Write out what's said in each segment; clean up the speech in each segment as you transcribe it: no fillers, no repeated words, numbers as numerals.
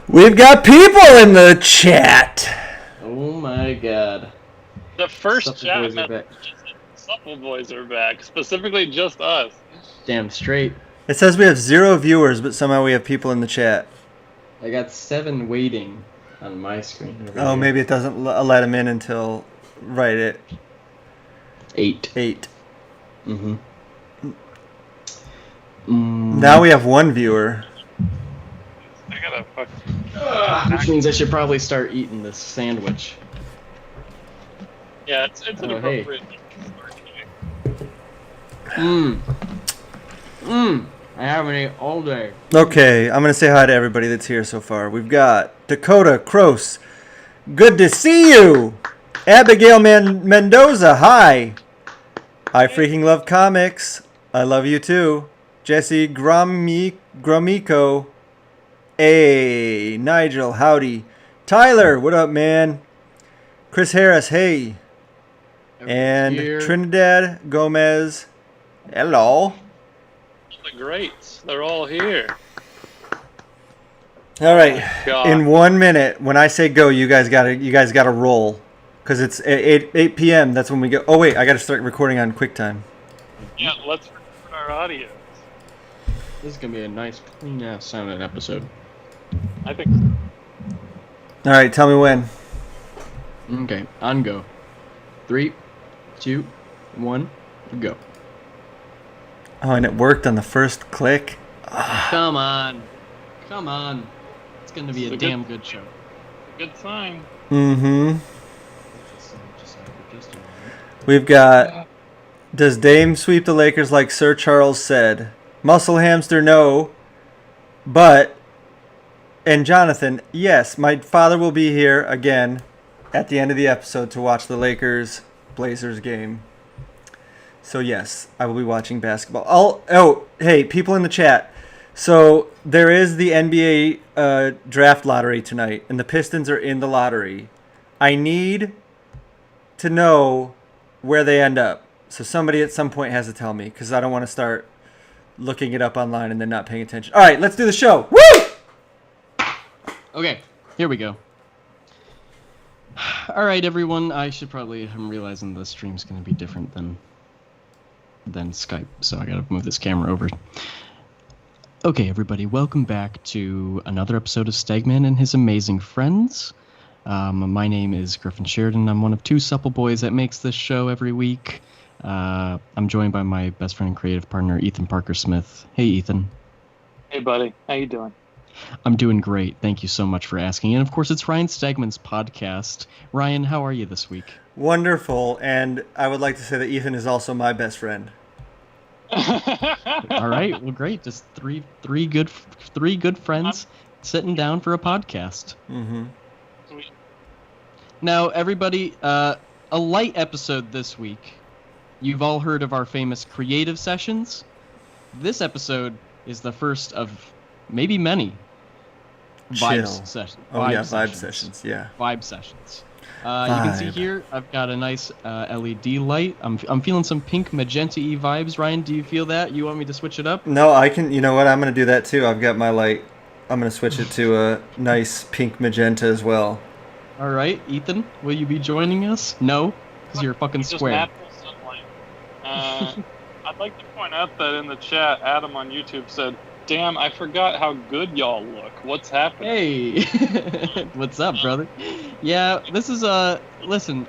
We've got people in the chat. Oh my god. The first Supple chat boys are message back. is that Supple Boys are back. Specifically just us. Damn straight. It says we have 0 viewers, but somehow we have people in the chat. I got 7 waiting on my screen. Over Oh, here. maybe it doesn't let them in until right at 8. 8. Mm-hmm. Now we have 1 viewer. I gotta fuck. Which means I should probably start eating this sandwich. Yeah, it's an Oh, hey. appropriate. I haven't ate all day. Okay, I'm going to say hi to everybody that's here so far. We've got Dakota Kroos. Good to see you. Abigail Mendoza, hi. I freaking love comics. I love you too. Jesse Gromiko. Hey, Nigel, howdy. Tyler, what up, man? Chris Harris, hey. And here. Trinidad Gomez, hello. The greats, they're all here. All right, God. in 1 minute, when I say go, you guys gotta roll, cause it's 8 p.m. That's when we go. Oh wait, I gotta start recording on QuickTime. Yeah, let's record our audio. This is gonna be a nice, clean ass sounding episode. I think. All right, tell me when. Okay, on go. 3, 2, 1, go. Oh, and it worked on the first click. Come on. Come on. It's gonna be a damn good show. Good sign. Mm-hmm. We've got. Does Dame sweep the Lakers like Sir Charles said? Muscle Hamster, no. But. And Jonathan, yes, my father will be here again at the end of the episode to watch the Lakers-Blazers game. So yes, I will be watching basketball. Hey, people in the chat. So there is the NBA draft lottery tonight, and the Pistons are in the lottery. I need to know where they end up. So somebody at some point has to tell me, because I don't want to start looking it up online and then not paying attention. All right, let's do the show. Woo! Okay, here we go. All right, everyone. I'm realizing the stream's going to be different than Skype, so I got to move this camera over. Okay, everybody, welcome back to another episode of Steg-Man and his amazing friends. My name is Griffin Sheridan. I'm one of 2 supple boys that makes this show every week. I'm joined by my best friend and creative partner, Ethan Parker Smith. Hey, Ethan. Hey, buddy. How you doing? I'm doing great. Thank you so much for asking. And, of course, it's Ryan Stegman's podcast. Ryan, how are you this week? Wonderful, and I would like to say that Ethan is also my best friend. All right, well, great. Just three good friends sitting down for a podcast. Mm-hmm. Sweet. Now, everybody, a light episode this week. You've all heard of our famous creative sessions. This episode is the first of maybe many vibe sessions. Vibe sessions. Yeah. Vibe sessions. You can see here, I've got a nice LED light. I'm feeling some pink magenta-y vibes. Ryan, do you feel that? You want me to switch it up? No, I can. You know what? I'm going to do that too. I've got my light. I'm going to switch it to a nice pink magenta as well. All right, Ethan, will you be joining us? No, because you're fucking Just square. natural sunlight. I'd like to point out that in the chat, Adam on YouTube said, "Damn, I forgot how good y'all look. What's happening?" Hey, what's up, brother? Yeah, this is listen,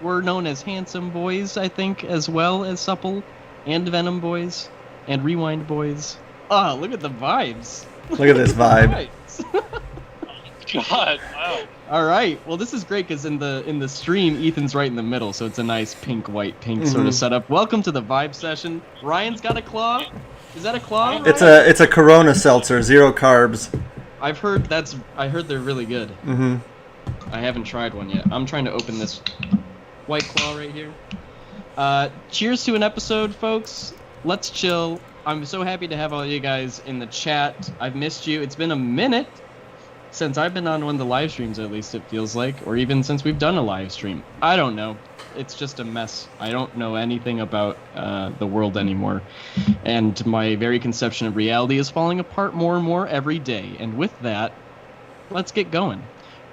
we're known as Handsome Boys, I think, as well as Supple and Venom Boys and Rewind Boys. Oh, look at the vibes. Look at this vibe. God, wow. All right, well, this is great because in the stream, Ethan's right in the middle, so it's a nice pink sort of setup. Welcome to the vibe session. Ryan's got a claw. Is that a claw? It's a Corona seltzer, 0 carbs. I heard they're really good. Mm-hmm. I haven't tried one yet. I'm trying to open this White Claw right here. Cheers to an episode, folks. Let's chill. I'm so happy to have all you guys in the chat. I've missed you. It's been a minute since I've been on one of the live streams, at least it feels like, or even since we've done a live stream. I don't know. It's just a mess. I don't know anything about the world anymore. And my very conception of reality is falling apart more and more every day. And with that, let's get going.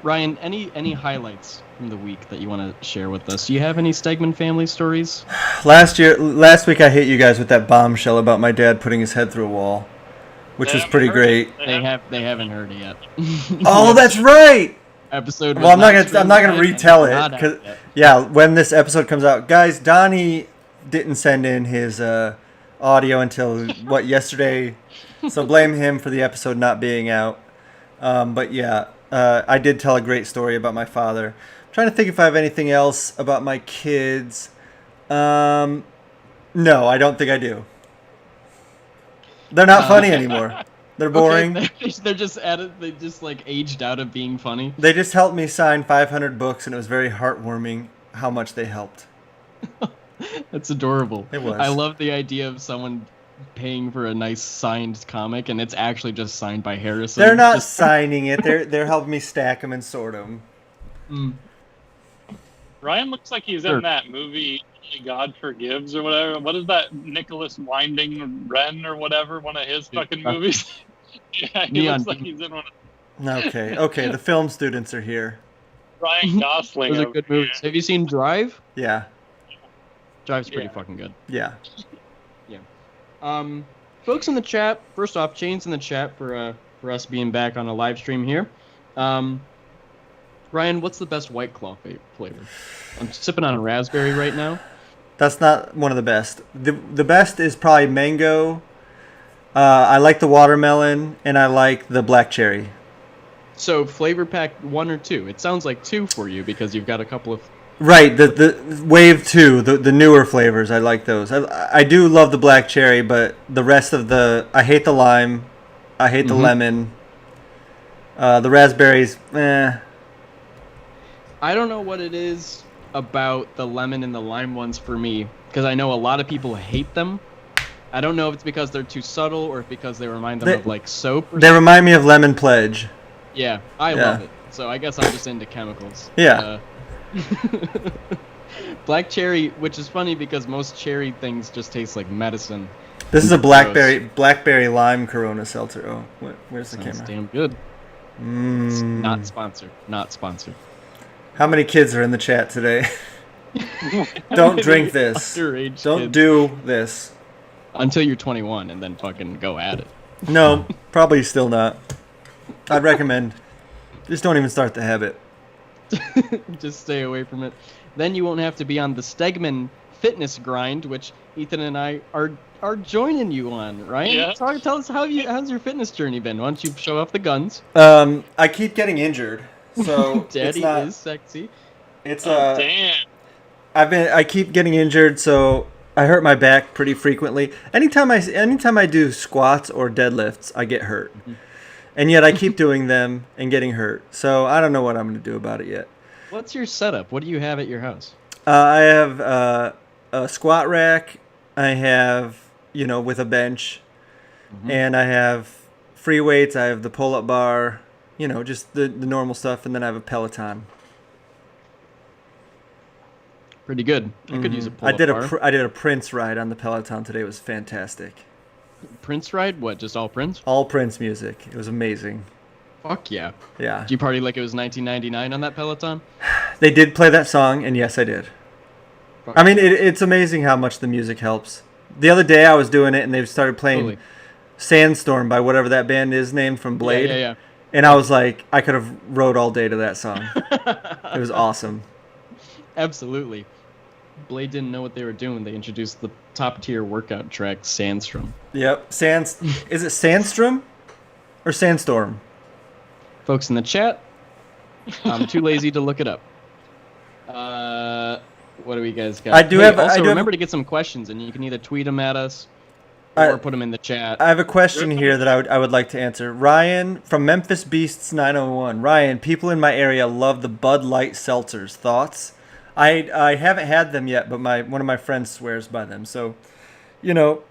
Ryan, any highlights from the week that you want to share with us? Do you have any Stegman family stories? Last week I hit you guys with that bombshell about my dad putting his head through a wall, which was pretty great. They haven't heard it yet. Oh, that's right. Episode. Well, I'm not gonna retell it because when this episode comes out, guys, Donnie didn't send in his audio until yesterday, so blame him for the episode not being out. But yeah, I did tell a great story about my father. I'm trying to think if I have anything else about my kids. No, I don't think I do. They're not funny anymore. They're boring. Okay, they're just they just like aged out of being funny. They just helped me sign 500 books, and it was very heartwarming how much they helped. That's adorable. It was. I love the idea of someone paying for a nice signed comic, and it's actually just signed by Harrison. They're not signing it. They're helping me stack them and sort them. Mm. Ryan looks like he's in that movie Only God Forgives or whatever. What is that? Nicholas Winding Ren or whatever, one of his fucking movies. Yeah, he looks like he's in one of Okay. The film students are here. Ryan Gosling. Those are good movies. Have you seen Drive? Yeah. Drive's pretty fucking good. Yeah. Folks in the chat, first off, Chain's in the chat for us being back on a live stream here. Ryan, what's the best White Claw flavor? I'm sipping on a raspberry right now. That's not one of the best. The best is probably mango. I like the watermelon, and I like the black cherry. So flavor pack 1 or 2? It sounds like 2 for you because you've got a couple of... Right, the wave 2, the newer flavors, I like those. I do love the black cherry, but the rest of I hate the lime, I hate the lemon, the raspberries, eh. I don't know what it is about the lemon and the lime ones for me, because I know a lot of people hate them. I don't know if it's because they're too subtle or if because they remind them of like soap. They remind me of Lemon Pledge. Yeah, I love it. So I guess I'm just into chemicals. Yeah. Black cherry, which is funny because most cherry things just taste like medicine. This is a blackberry lime Corona seltzer. Oh, where's the camera? Damn good. It's not sponsored. Not sponsored. How many kids are in the chat today? Don't drink this. Underage Don't kids. do this. Until you're 21 and then fucking go at it. No, probably still not. I'd recommend just don't even start the habit. Just stay away from it. Then you won't have to be on the Stegman fitness grind, which Ethan and I are joining you on. Ryan, yeah. Tell us how's your fitness journey been? Why don't you show off the guns? I keep getting injured, so Daddy is sexy. It's damn. I keep getting injured, so I hurt my back pretty frequently. Anytime I do squats or deadlifts, I get hurt. And yet I keep doing them and getting hurt. So I don't know what I'm going to do about it yet. What's your setup? What do you have at your house? I have a squat rack. I have, with a bench. And I have free weights. I have the pull-up bar. Just the normal stuff. And then I have a Peloton. Pretty good. I could use a pull-up bar. I did a Prince ride on the Peloton today. It was fantastic. Prince ride? What, just all Prince? All Prince music. It was amazing. Fuck yeah. Yeah. Did you party like it was 1999 on that Peloton? They did play that song, and yes, I did. Fuck. I mean, it's amazing how much the music helps. The other day I was doing it, and they started playing Sandstorm by whatever that band is named from Blade. Yeah. And I was like, I could have rode all day to that song. It was awesome. Absolutely. Blade didn't know what they were doing. They introduced the top-tier workout track, Sandstrom. Yep. Is it Sandstrom or Sandstorm? Folks in the chat, I'm too lazy to look it up. What do we guys got? Remember to get some questions, and you can either tweet them at us or put them in the chat. I have a question here that I would like to answer. Ryan from Memphis Beasts 901. Ryan, people in my area love the Bud Light seltzers. Thoughts? I haven't had them yet, but one of my friends swears by them. So, we'll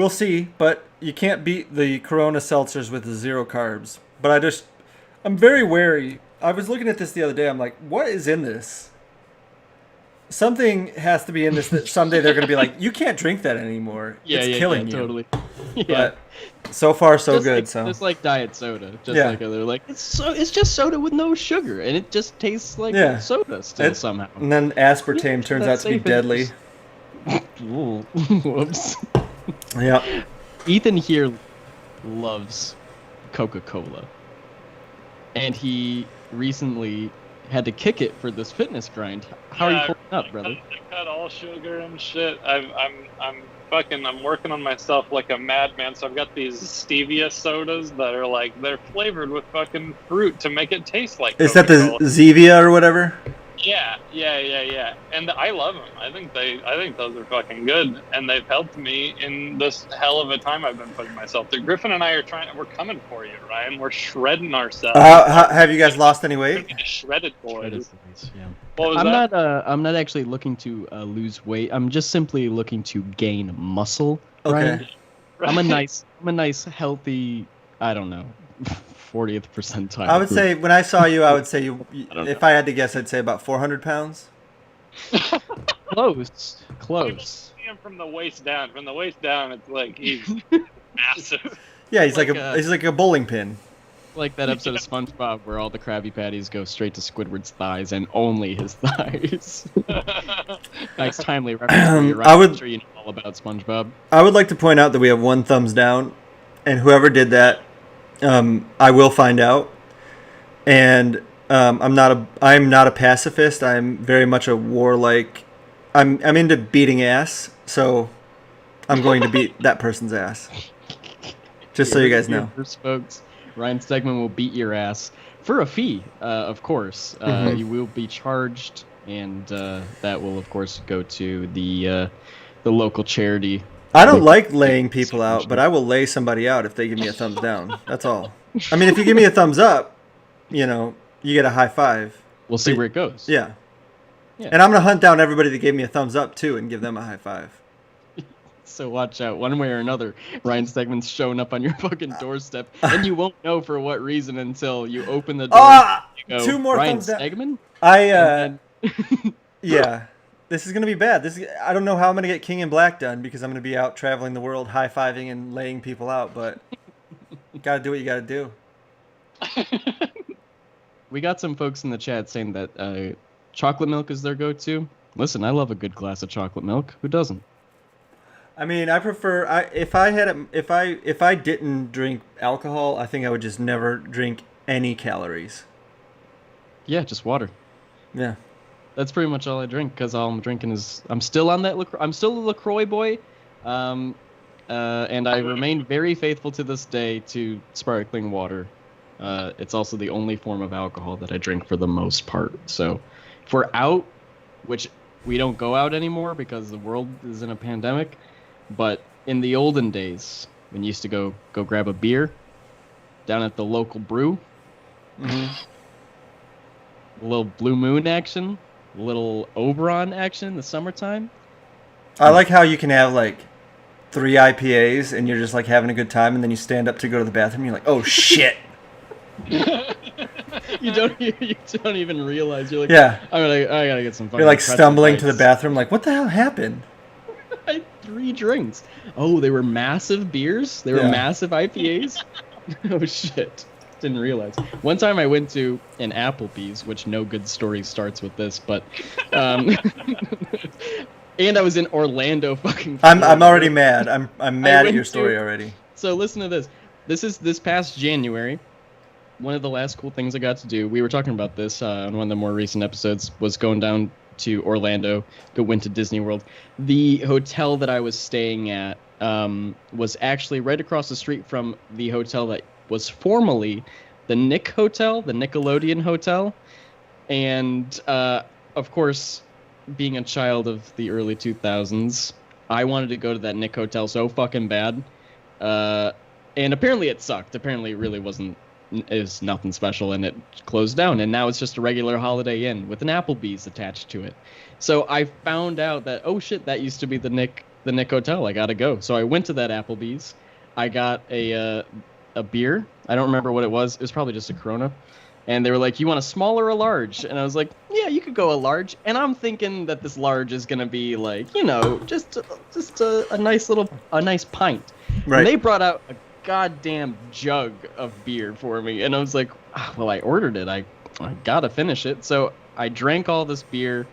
see. But you can't beat the Corona seltzers with the 0 carbs. But I'm very wary. I was looking at this the other day. I'm like, what is in this? something has to be in this that someday they're going to be like, you can't drink that anymore. It's killing you. Totally. But so far, so just good. Like, so just like diet soda. Like they're like, it's just soda with no sugar, and it just tastes like soda still somehow. And then aspartame turns out to be deadly. Whoops. Yeah. Ethan here loves Coca-Cola, and he recently had to kick it for this fitness grind. How are you pulling up, brother? I cut all sugar and shit. I'm working on myself like a madman. So I've got these stevia sodas that are like, they're flavored with fucking fruit to make it taste like Is Coca-Cola. that the Zevia or whatever? Yeah. And I love them. I think those are fucking good, and they've helped me in this hell of a time I've been putting myself through. Griffin and I we're coming for you, Ryan. We're shredding ourselves. Have you guys lost any weight? Shredded boys. Yeah. What was that? I'm not actually looking to lose weight. I'm just simply looking to gain muscle. Okay. Ryan. I'm a nice healthy, I don't know, 40th percentile. I would say when I saw you, I would say if I had to guess, I'd say about 400 pounds. Close. You see him from the waist down. From the waist down, it's like he's massive. Yeah, he's like a bowling pin. Like that episode of SpongeBob where all the Krabby Patties go straight to Squidward's thighs and only his thighs. Nice timely reference. I'm sure you know all about SpongeBob. I would like to point out that we have one thumbs down, and whoever did that, I will find out. And I'm not a pacifist. I'm very much a warlike. I'm into beating ass, so I'm going to beat that person's ass. Just so you guys know. First, folks, Ryan Steg-man will beat your ass for a fee, of course. You will be charged, and that will, of course, go to the local charity. I don't like laying people out, but I will lay somebody out if they give me a thumbs down. That's all. I mean, if you give me a thumbs up, you get a high five. We'll see where it goes. Yeah. And I'm going to hunt down everybody that gave me a thumbs up, too, and give them a high five. So watch out. One way or another, Ryan Stegman's showing up on your fucking doorstep, and you won't know for what reason until you open the door. You go, 2 more Ryan thumbs down. Stegman? Yeah. This is going to be bad. I don't know how I'm going to get King in Black done because I'm going to be out traveling the world high-fiving and laying people out, but you got to do what you got to do. We got some folks in the chat saying that chocolate milk is their go-to. Listen, I love a good glass of chocolate milk. Who doesn't? I mean, I prefer if I didn't drink alcohol, I think I would just never drink any calories. Yeah, just water. Yeah. That's pretty much all I drink because all I'm drinking is I'm still on that I'm still a LaCroix boy, and I remain very faithful to this day to sparkling water. It's also the only form of alcohol that I drink for the most part. So if we're out, which we don't go out anymore because the world is in a pandemic, but in the olden days when you used to go grab a beer down at the local brew, a little Blue Moon action, a little Oberon action in the summertime. I like how you can have like 3 IPAs and you're just like having a good time, and then you stand up to go to the bathroom and you're like, oh shit. You don't even realize. You're like, yeah, I gotta get some fun. You're like stumbling to the bathroom like, what the hell happened? I had 3 drinks. Oh, they were massive beers? They were massive IPAs? Oh shit. Didn't realize. One time I went to an Applebee's, which no good story starts with this, but and I was in Orlando fucking Florida. I'm already mad. I'm mad at your story already. So listen to this. This past January. One of the last cool things I got to do, we were talking about this on one of the more recent episodes, was going down to Orlando, went to Disney World. The hotel that I was staying at was actually right across the street from the hotel that was formerly the Nick Hotel, the Nickelodeon Hotel. And, of course, being a child of the early 2000s, I wanted to go to that Nick Hotel so fucking bad. And apparently it sucked. Apparently it really is nothing special, and it closed down, and now it's just a regular Holiday Inn with an Applebee's attached to it. So I found out that, oh shit, that used to be the Nick Hotel. I gotta go. So I went to that Applebee's. I got a beer. I don't remember what it was. It was probably just a Corona. And they were like, you want a small or a large? And I was like, yeah, you could go a large, and I'm thinking that this large is gonna be like, just a nice pint. Right. And they brought out a goddamn jug of beer for me, and I was like, well, I ordered it, I gotta finish it. So I drank all this beer,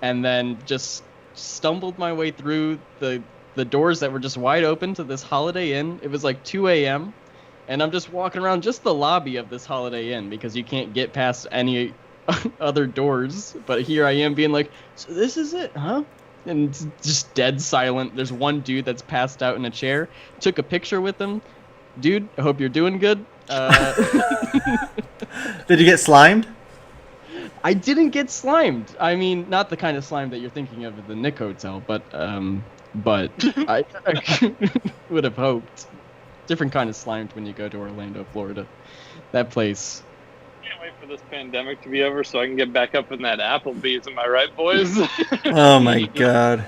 and then just stumbled my way through the doors that were just wide open to this Holiday Inn. It was like 2 a.m. and I'm just walking around just the lobby of this Holiday Inn because you can't get past any other doors. But here I am being like, so this is it, huh? And it's just dead silent. There's one dude that's passed out in a chair. Took a picture with him. Dude, I hope you're doing good. Did you get slimed? I didn't get slimed. I mean, not the kind of slime that you're thinking of at the Nick Hotel, but I would have hoped. Different kind of slimed when you go to Orlando, Florida. That place. Can't wait for this pandemic to be over so I can get back up in that Applebee's. Am I right, boys? Oh my god.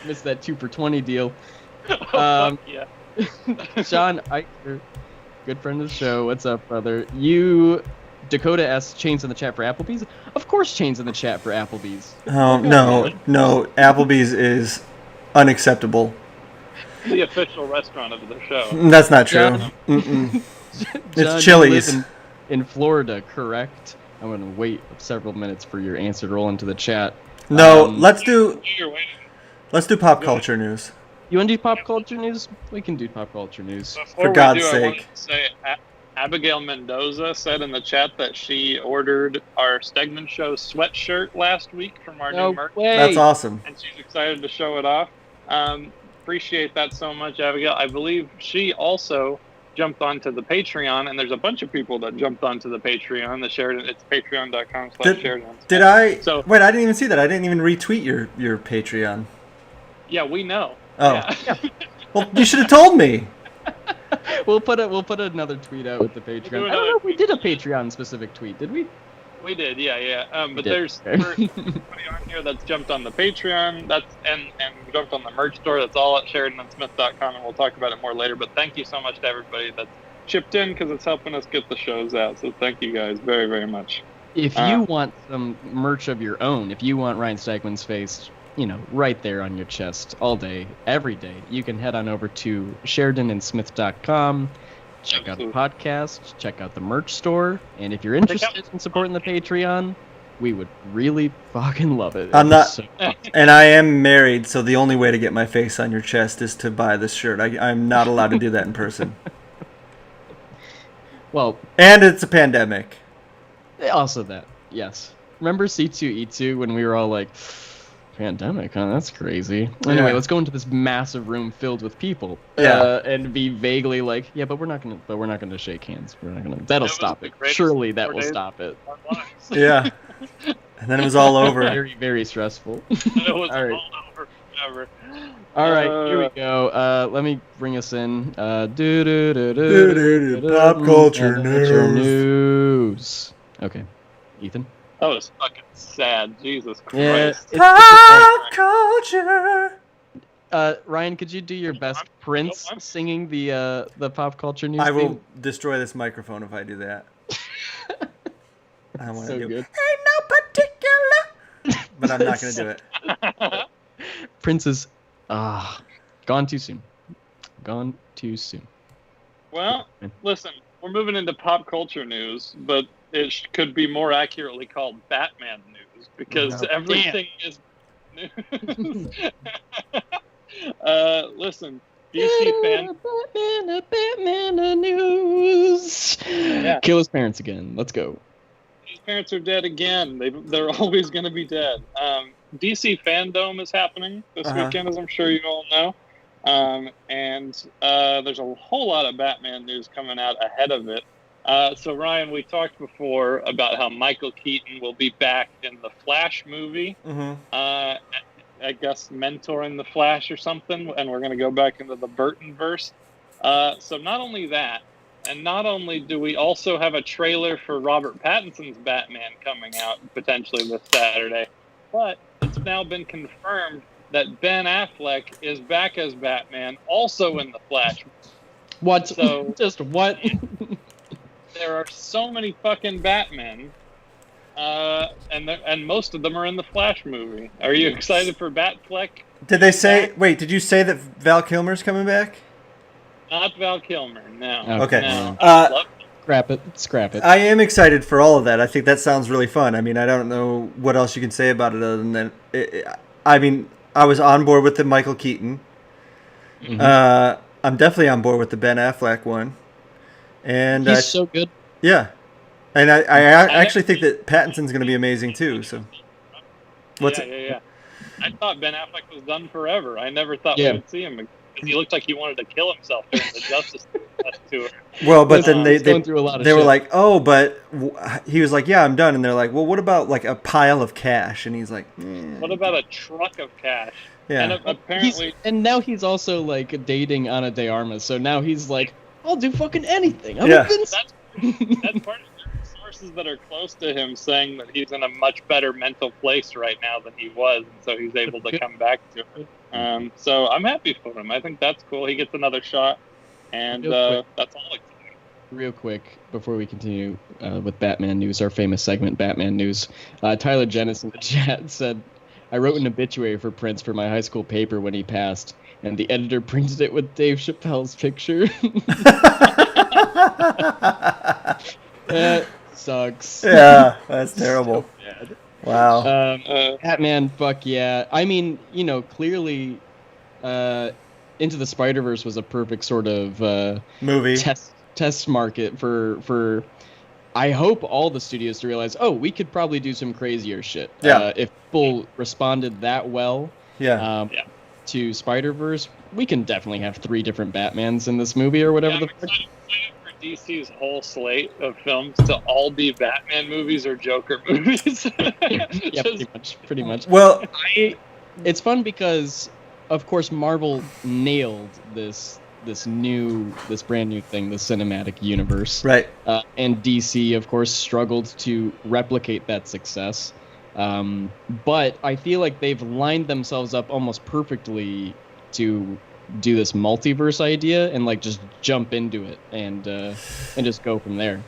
Missed that 2 for $20 deal. Fuck yeah. Sean Eicher, good friend of the show. What's up, brother? Dakota asks, chains in the chat for Applebee's? Of course chains in the chat for Applebee's. Oh, no. Applebee's is unacceptable. The official restaurant of the show. That's not true. John, It's Chili's. You live in Florida, correct? I'm going to wait several minutes for your answer to roll into the chat. No, let's do You're waiting. pop culture news. You want to do pop culture news? We can do pop culture news. Before we God's do, I sake. wanted to say Abigail Mendoza said in the chat that she ordered our Stegman Show sweatshirt last week from our new merch. That's awesome. And she's excited to show it off. Appreciate that so much, Abigail. I believe she also jumped onto the Patreon, and there's a bunch of people that jumped onto the Patreon. The Sheridan, it's patreon.com/Sheridan. Did I? So, wait, I didn't even see that. I didn't even retweet your Patreon. Yeah, we know. Oh. Yeah. Well, you should have told me. We'll put another tweet out with the Patreon. I don't know if we did a Patreon specific tweet, did we? We did, yeah. But there's Okay. somebody on here that's jumped on the Patreon, and jumped on the merch store. That's all at SheridanandSmith.com, and we'll talk about it more later. But thank you so much to everybody that's chipped in because it's helping us get the shows out. So thank you guys very, very much. If you want some merch of your own, if you want Ryan Stegman's face, right there on your chest all day, every day, you can head on over to SheridanandSmith.com. Check out the podcast, check out the merch store, and if you're interested in supporting the Patreon, we would really fucking love it. I'm not, and I am married, so the only way to get my face on your chest is to buy this shirt. I'm not allowed to do that in person. Well, and it's a pandemic. Also that, yes. Remember C2E2 when we were all like, pandemic, huh? That's crazy. Anyway, let's go into this massive room filled with people, and be vaguely like, yeah, but we're not gonna shake hands. We're not gonna. That'll stop it. Surely that will stop it. Yeah. And then it was all over. Very, very stressful. It was all right. all over forever. All right, here we go. Let me bring us in. Pop culture news. Okay, Ethan. That was fucking sad. Jesus Yeah, Christ. Pop culture. Ryan, could you do your best Prince singing the pop culture news? I will theme? destroy this microphone if I do that. I don't want to So do good. Ain't no particular. But I'm not going to do it. Prince is gone too soon. Gone too soon. Well, listen, we're moving into pop culture news, but it could be more accurately called Batman news because everything is news. Listen, DC fan. Batman news. Yeah. Kill his parents again. Let's go. His parents are dead again. They're always going to be dead. DC Fandom is happening this weekend, as I'm sure you all know. And there's a whole lot of Batman news coming out ahead of it. So, Ryan, we talked before about how Michael Keaton will be back in the Flash movie. I guess mentoring the Flash or something, and we're going to go back into the Burton-verse. So not only that, and not only do we also have a trailer for Robert Pattinson's Batman coming out potentially this Saturday, but it's now been confirmed that Ben Affleck is back as Batman, also in the Flash. What? So Just what? there are so many fucking Batmen And most of them are in the Flash movie. Are you excited for Batfleck? Did they say? Wait, did you say that Val Kilmer's coming back? Not Val Kilmer. No. Okay. No. Scrap it. I am excited for all of that. I think that sounds really fun. I mean, I don't know what else you can say about it other than that. I mean, I was on board with the Michael Keaton. Mm-hmm. I'm definitely on board with the Ben Affleck one. And he's so good. Yeah. And I actually think that Pattinson's going to be amazing too. So, Yeah. I thought Ben Affleck was done forever. I never thought we would see him again. He looked like he wanted to kill himself during the Justice tour. Well, but then they were shit. like, oh, but he was like, yeah, I'm done. And they're like, well, what about like a pile of cash? And he's like, what about a truck of cash? Yeah. And apparently, and now he's also like dating Ana de Armas. So now he's like, I'll do fucking anything. That's part of the sources that are close to him saying that he's in a much better mental place right now than he was, and so he's able to come back to it. So I'm happy for him. I think that's cool. He gets another shot, and that's all exciting. Real quick, before we continue with Batman news, our famous segment, Batman News, Tyler Jennis in the chat said, I wrote an obituary for Prince for my high school paper when he passed, and the editor printed it with Dave Chappelle's picture. That sucks. Yeah, that's terrible. So bad. Wow. Batman, fuck yeah. I mean, clearly Into the Spider-Verse was a perfect sort of movie test market for I hope all the studios to realize, we could probably do some crazier shit. Yeah. If people responded that well to Spider-Verse, we can definitely have 3 different Batmans in this movie or whatever I'm excited for DC's whole slate of films to all be Batman movies or Joker movies. Yeah, pretty much. Well, it's fun because, of course, Marvel nailed this brand new thing, the cinematic universe. Right. And DC, of course, struggled to replicate that success. But I feel like they've lined themselves up almost perfectly to do this multiverse idea and like just jump into it and just go from there.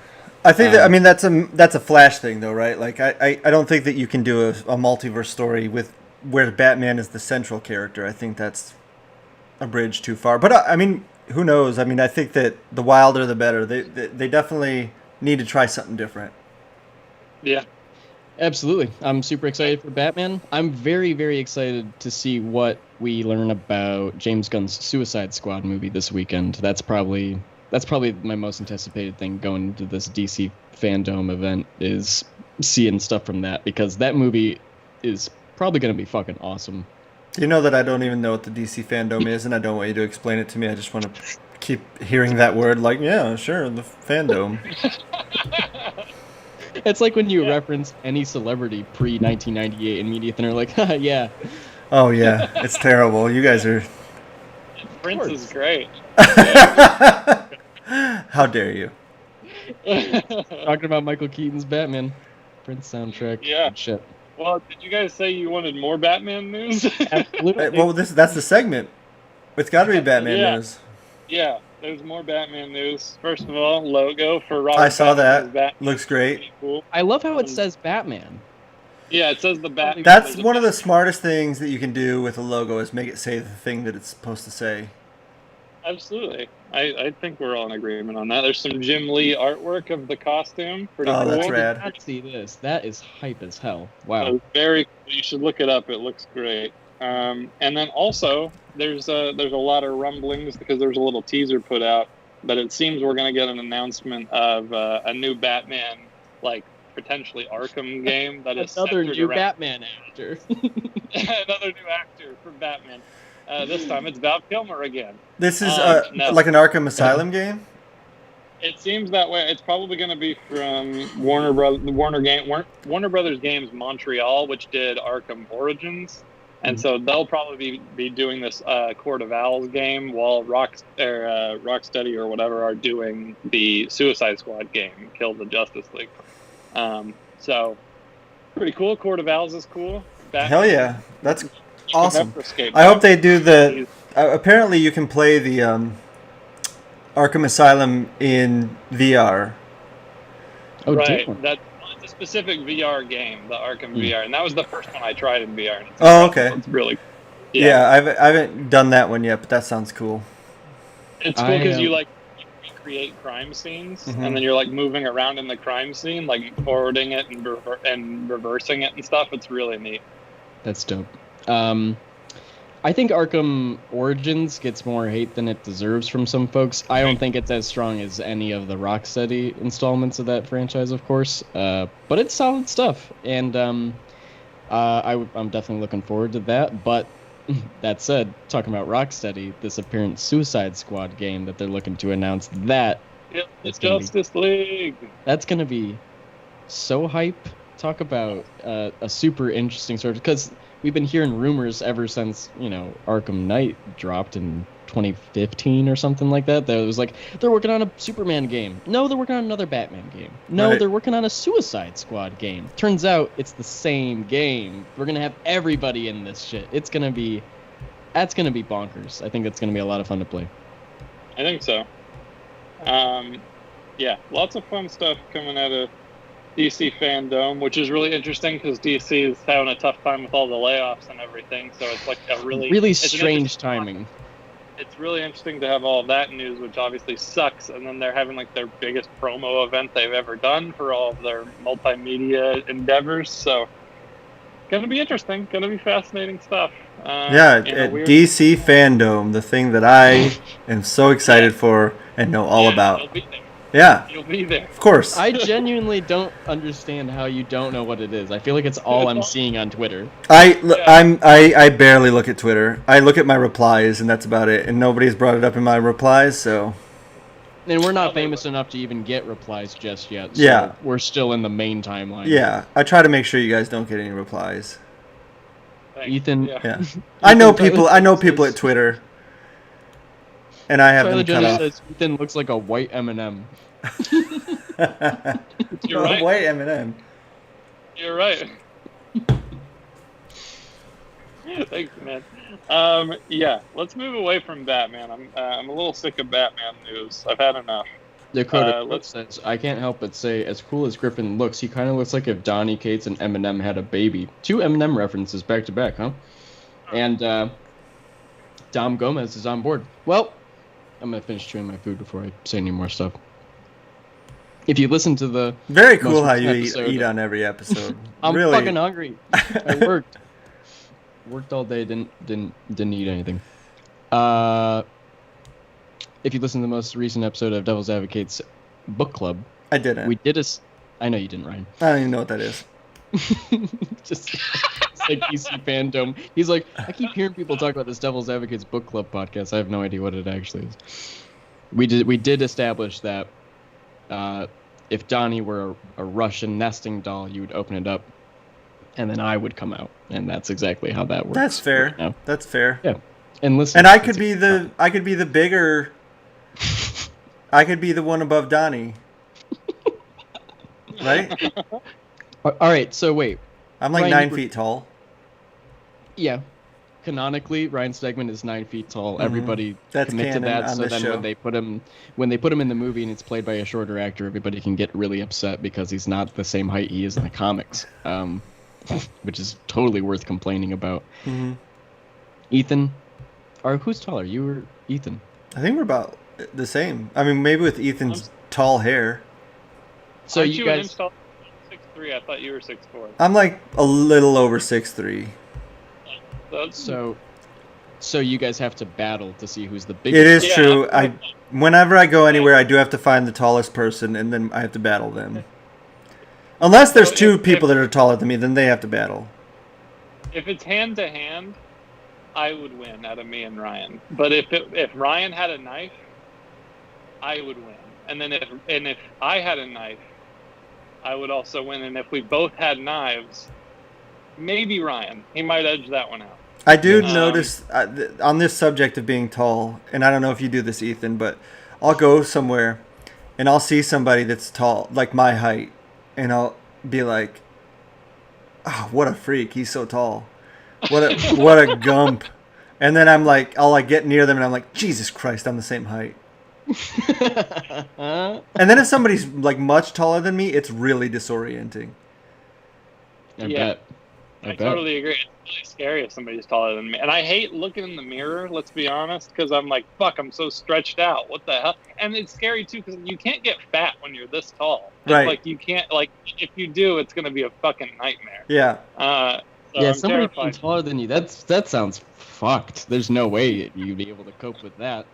I think that, I mean, that's a Flash thing though, right? Like I don't think that you can do a multiverse story with where Batman is the central character. I think that's a bridge too far. But I mean, who knows? I mean, I think that the wilder the better. They definitely need to try something different. Yeah. Absolutely. I'm super excited for Batman. I'm very, very excited to see what we learn about James Gunn's Suicide Squad movie this weekend. That's probably my most anticipated thing going into this DC Fandom event is seeing stuff from that, because that movie is probably going to be fucking awesome. You know that I don't even know what the DC Fandom is, and I don't want you to explain it to me. I just want to keep hearing that word like, yeah, sure, the Fandom. It's like when you reference any celebrity pre-1998 in media, and they're like, yeah. Oh, yeah. It's terrible. You guys are... Prince is great. How dare you? Talking about Michael Keaton's Batman. Prince soundtrack. Yeah. Shit. Well, did you guys say you wanted more Batman news? Absolutely. Well, that's the segment. It's got to be Batman news. Yeah. There's more Batman news. First of all, logo for Robert. I saw that. Batman. Looks great. Cool. I love how it says Batman. Yeah, it says the Batman. That's one of the smartest things that you can do with a logo is make it say the thing that it's supposed to say. Absolutely. I think we're all in agreement on that. There's some Jim Lee artwork of the costume. Pretty cool. That's rad. I did not see this. That is hype as hell. Wow. So very cool. You should look it up. It looks great. And then also, there's a lot of rumblings because there's a little teaser put out that it seems we're going to get an announcement of a new Batman, like potentially Arkham game that is another new Batman actor. Another new actor for Batman. This time it's Val Kilmer again. This is no. like an Arkham Asylum game? It seems that way. It's probably going to be from Warner Brothers Games Montreal, which did Arkham Origins. And so they'll probably be doing this Court of Owls game while Rocksteady or whatever are doing the Suicide Squad game, Kill the Justice League. So, pretty cool. Court of Owls is cool. Hell yeah. That's awesome. I hope they do the... apparently you can play the Arkham Asylum in VR. Oh, right. damn. That's a specific VR game, the Arkham VR, and that was the first one I tried in VR. And it's Oh, incredible. okay. It's really Yeah, I haven't done that one yet, but that sounds cool. It's cool because you recreate crime scenes, and then you're like moving around in the crime scene, like forwarding it and reversing it and stuff. It's really neat. That's dope. I think Arkham Origins gets more hate than it deserves from some folks. I don't think it's as strong as any of the Rocksteady installments of that franchise, of course. But it's solid stuff, and I'm definitely looking forward to that. But that said, talking about Rocksteady, this apparent Suicide Squad game that they're looking to announce, it's Justice League. That's gonna be so hype. Talk about a super interesting sort of, because we've been hearing rumors ever since, Arkham Knight dropped in 2015 or something like that. That it was like, they're working on a Superman game. No, they're working on another Batman game. No, right. They're working on a Suicide Squad game. Turns out it's the same game. We're going to have everybody in this shit. That's going to be bonkers. I think that's going to be a lot of fun to play. I think so. Yeah, lots of fun stuff coming out of DC fandom, which is really interesting because DC is having a tough time with all the layoffs and everything. So it's like a really strange timing. It's really interesting to have all of that news, which obviously sucks. And then they're having like their biggest promo event they've ever done for all of their multimedia endeavors. So gonna be interesting, gonna be fascinating stuff. DC fandom, the thing that I am so excited for and know all about. You'll be there. Yeah. You'll be there. Of course. I genuinely don't understand how you don't know what it is. I feel like it's all I'm seeing on Twitter. I barely look at Twitter. I look at my replies, and that's about it. And nobody's brought it up in my replies, so. And we're not famous enough to even get replies just yet. So we're still in the main timeline. Yeah, I try to make sure you guys don't get any replies. Thanks. Ethan. Yeah. I know people at Twitter. And I have them cut off. Says Ethan looks like a white M&M. You're right. White M&M. You're right. Thanks, man. Yeah, let's move away from Batman. I'm a little sick of Batman news. I've had enough. Dakota says, I can't help but say, as cool as Griffin looks, he kind of looks like if Donny Cates and Eminem had a baby. 2 Eminem references back to back, huh? And Dom Gomez is on board. Well, I'm going to finish chewing my food before I say any more stuff. If you listen to the... Very cool how you eat on every episode. I'm really. Fucking hungry. I worked. Worked all day, didn't eat anything. If you listen to the most recent episode of Devil's Advocate's book club... I didn't. I know you didn't, Ryan. I don't even know what that is. Just like DC fandom. He's like, I keep hearing people talk about this Devil's Advocate's book club podcast. I have no idea what it actually is. We did establish that if Donnie were a Russian nesting doll, you would open it up, and then I would come out, and that's exactly how that works. That's fair. Right, that's fair. Yeah, and listen. And I could be the bigger. I could be the one above Donnie. Right? All right. So wait. I'm like Ryan, 9 feet tall. Yeah. Canonically, Ryan Stegman is 9 feet tall. Mm-hmm. Everybody That's commit to that. So then show. when they put him in the movie and it's played by a shorter actor, everybody can get really upset because he's not the same height he is in the comics, which is totally worth complaining about. Mm-hmm. Ethan, or who's taller, you or Ethan? I think we're about the same. I mean, maybe with Ethan's tall hair. So you guys 6'3". I thought you were 6'4". I'm like a little over 6'3". So you guys have to battle to see who's the biggest. It is true. Whenever I go anywhere, I do have to find the tallest person, and then I have to battle them. Unless there's two people that are taller than me, then they have to battle. If it's hand to hand, I would win out of me and Ryan. But if Ryan had a knife, I would win. And then if I had a knife, I would also win. And if we both had knives, maybe Ryan. He might edge that one out. I do notice on this subject of being tall, and I don't know if you do this, Ethan, but I'll go somewhere and I'll see somebody that's tall, like my height, and I'll be like, "Oh, what a freak! He's so tall. What a gump!" And then I'm like, I'll like get near them, and I'm like, "Jesus Christ, I'm the same height." And then if somebody's like much taller than me, it's really disorienting. I Yeah. bet. I totally agree. It's really scary if somebody's taller than me. And I hate looking in the mirror, let's be honest, because I'm like, fuck, I'm so stretched out. What the hell? And it's scary, too, because you can't get fat when you're this tall. It's Right. like, you can't, like, if you do, it's going to be a fucking nightmare. Yeah. So Yeah, I'm somebody being terrified. taller than you, that sounds fucked. There's no way you'd be able to cope with that.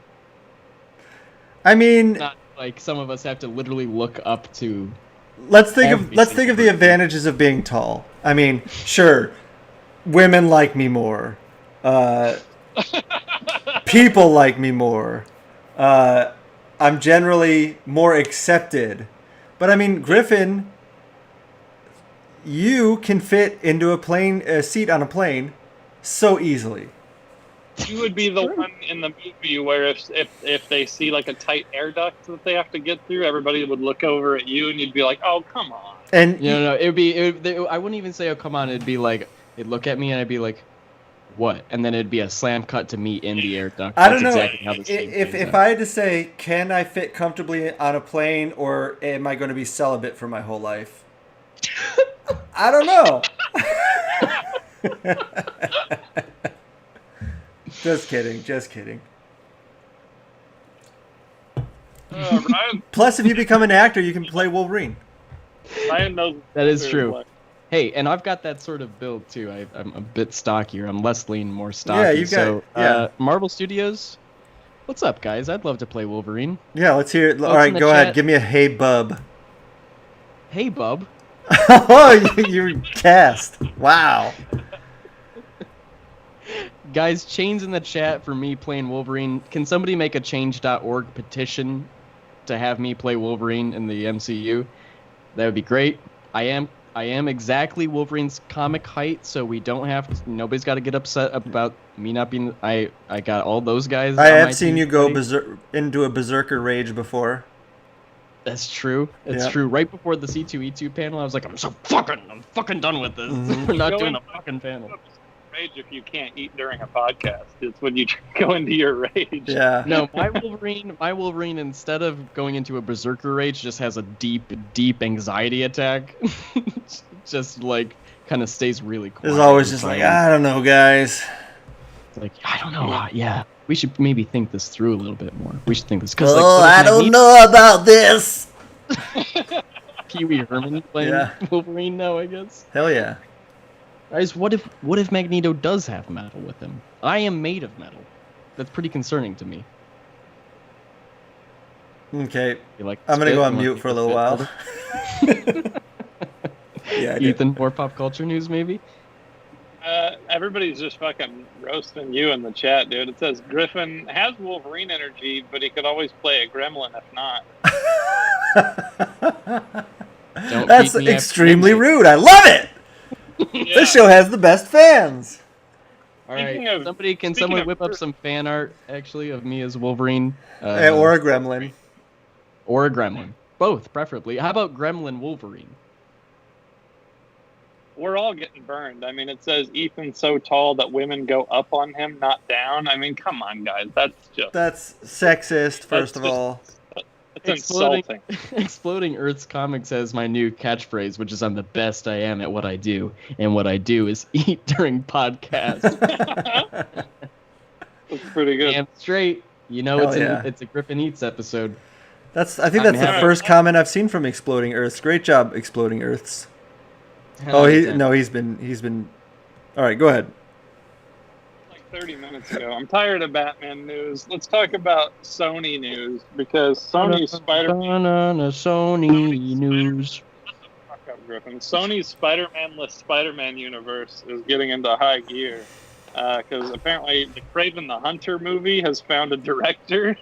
I mean, Not like some of us have to literally look up to. let's think of every the single advantages of being tall. I mean, sure, women like me more. People like me more. I'm generally more accepted. But I mean, Griffin, you can fit into a seat on a plane so easily. You would be the one in the movie where if they see like a tight air duct that they have to get through, everybody would look over at you and you'd be like, "Oh, come on." And No, I wouldn't even say, "Oh, come on." It'd be like, they'd look at me and I'd be like, "What?" And then it'd be a slam cut to me in the air duct. I don't know Exactly how this thing if plays out. I had to say, can I fit comfortably on a plane, or am I going to be celibate for my whole life? I don't know. Just kidding. Ryan, Plus, if you become an actor, you can play Wolverine. Ryan knows That is very true. well. Hey, and I've got that sort of build too. I'm a bit stockier. I'm less lean, more stocky. Yeah, you've got- yeah. Marvel Studios, what's up, guys? I'd love to play Wolverine. Yeah, let's hear it. All Folks right, in the go ahead. chat- Give me a hey bub. Hey, bub. Oh, you cast. Wow. Guys, chains in the chat for me playing Wolverine. Can somebody make a change.org petition to have me play Wolverine in the MCU? That would be great. I am exactly Wolverine's comic height, so we don't have to, nobody's got to get upset about me not being. I got all those guys. I on my have seen team you go playing. into a berserker rage before. That's true. It's Yeah. true. Right before the C2E2 panel, I was like, I'm fucking done with this. We're not doing a fucking panel. Rage if you can't eat during a podcast. It's when you go into your rage. Yeah. No, my Wolverine, instead of going into a berserker rage, just has a deep anxiety attack. Just like kind of stays really quiet. There's always just like, I don't know, guys. Like, I don't know. Yeah, we should maybe think this through a little bit more. We should think this because I don't know about this. Pee Wee Herman playing Yeah. Wolverine now, I guess. Hell yeah. Guys, what if Magneto does have metal with him? I am made of metal. That's pretty concerning to me. Okay. You like I'm gonna spit? go on You mute like for a the little spit, while. brother? Yeah, I did. Ethan, more pop culture news, maybe? Everybody's just fucking roasting you in the chat, dude. It says Griffin has Wolverine energy, but he could always play a gremlin if not. Don't That's beat me extremely after rude. I love it. Yeah. This show has the best fans. All Speaking right, of- can speaking someone of- whip up some fan art, actually, of me as Wolverine? Or a gremlin. Or a gremlin. Both, preferably. How about Gremlin Wolverine? We're all getting burned. I mean, it says Ethan's so tall that women go up on him, not down. I mean, come on, guys. That's sexist, first of just- all. It's Exploding- insulting. Exploding Earth's Comics has my new catchphrase, which is I'm the best I am at what I do, and what I do is eat during podcasts. It's pretty good. Damn straight. You know, Hell yeah. it's a Griffin Eats episode. I think I'm that's the happy. first comment I've seen from Exploding Earths. Great job, Exploding Earths. Hell Oh, yeah. he's been. All right, go ahead. Like 30 minutes ago. I'm tired of Batman news. Let's talk about Sony news because Sony's Spider-Man. Sony news. Fuck up, Griffin. Sony's Spider-Man-less Spider-Man universe is getting into high gear because apparently the Kraven the Hunter movie has found a director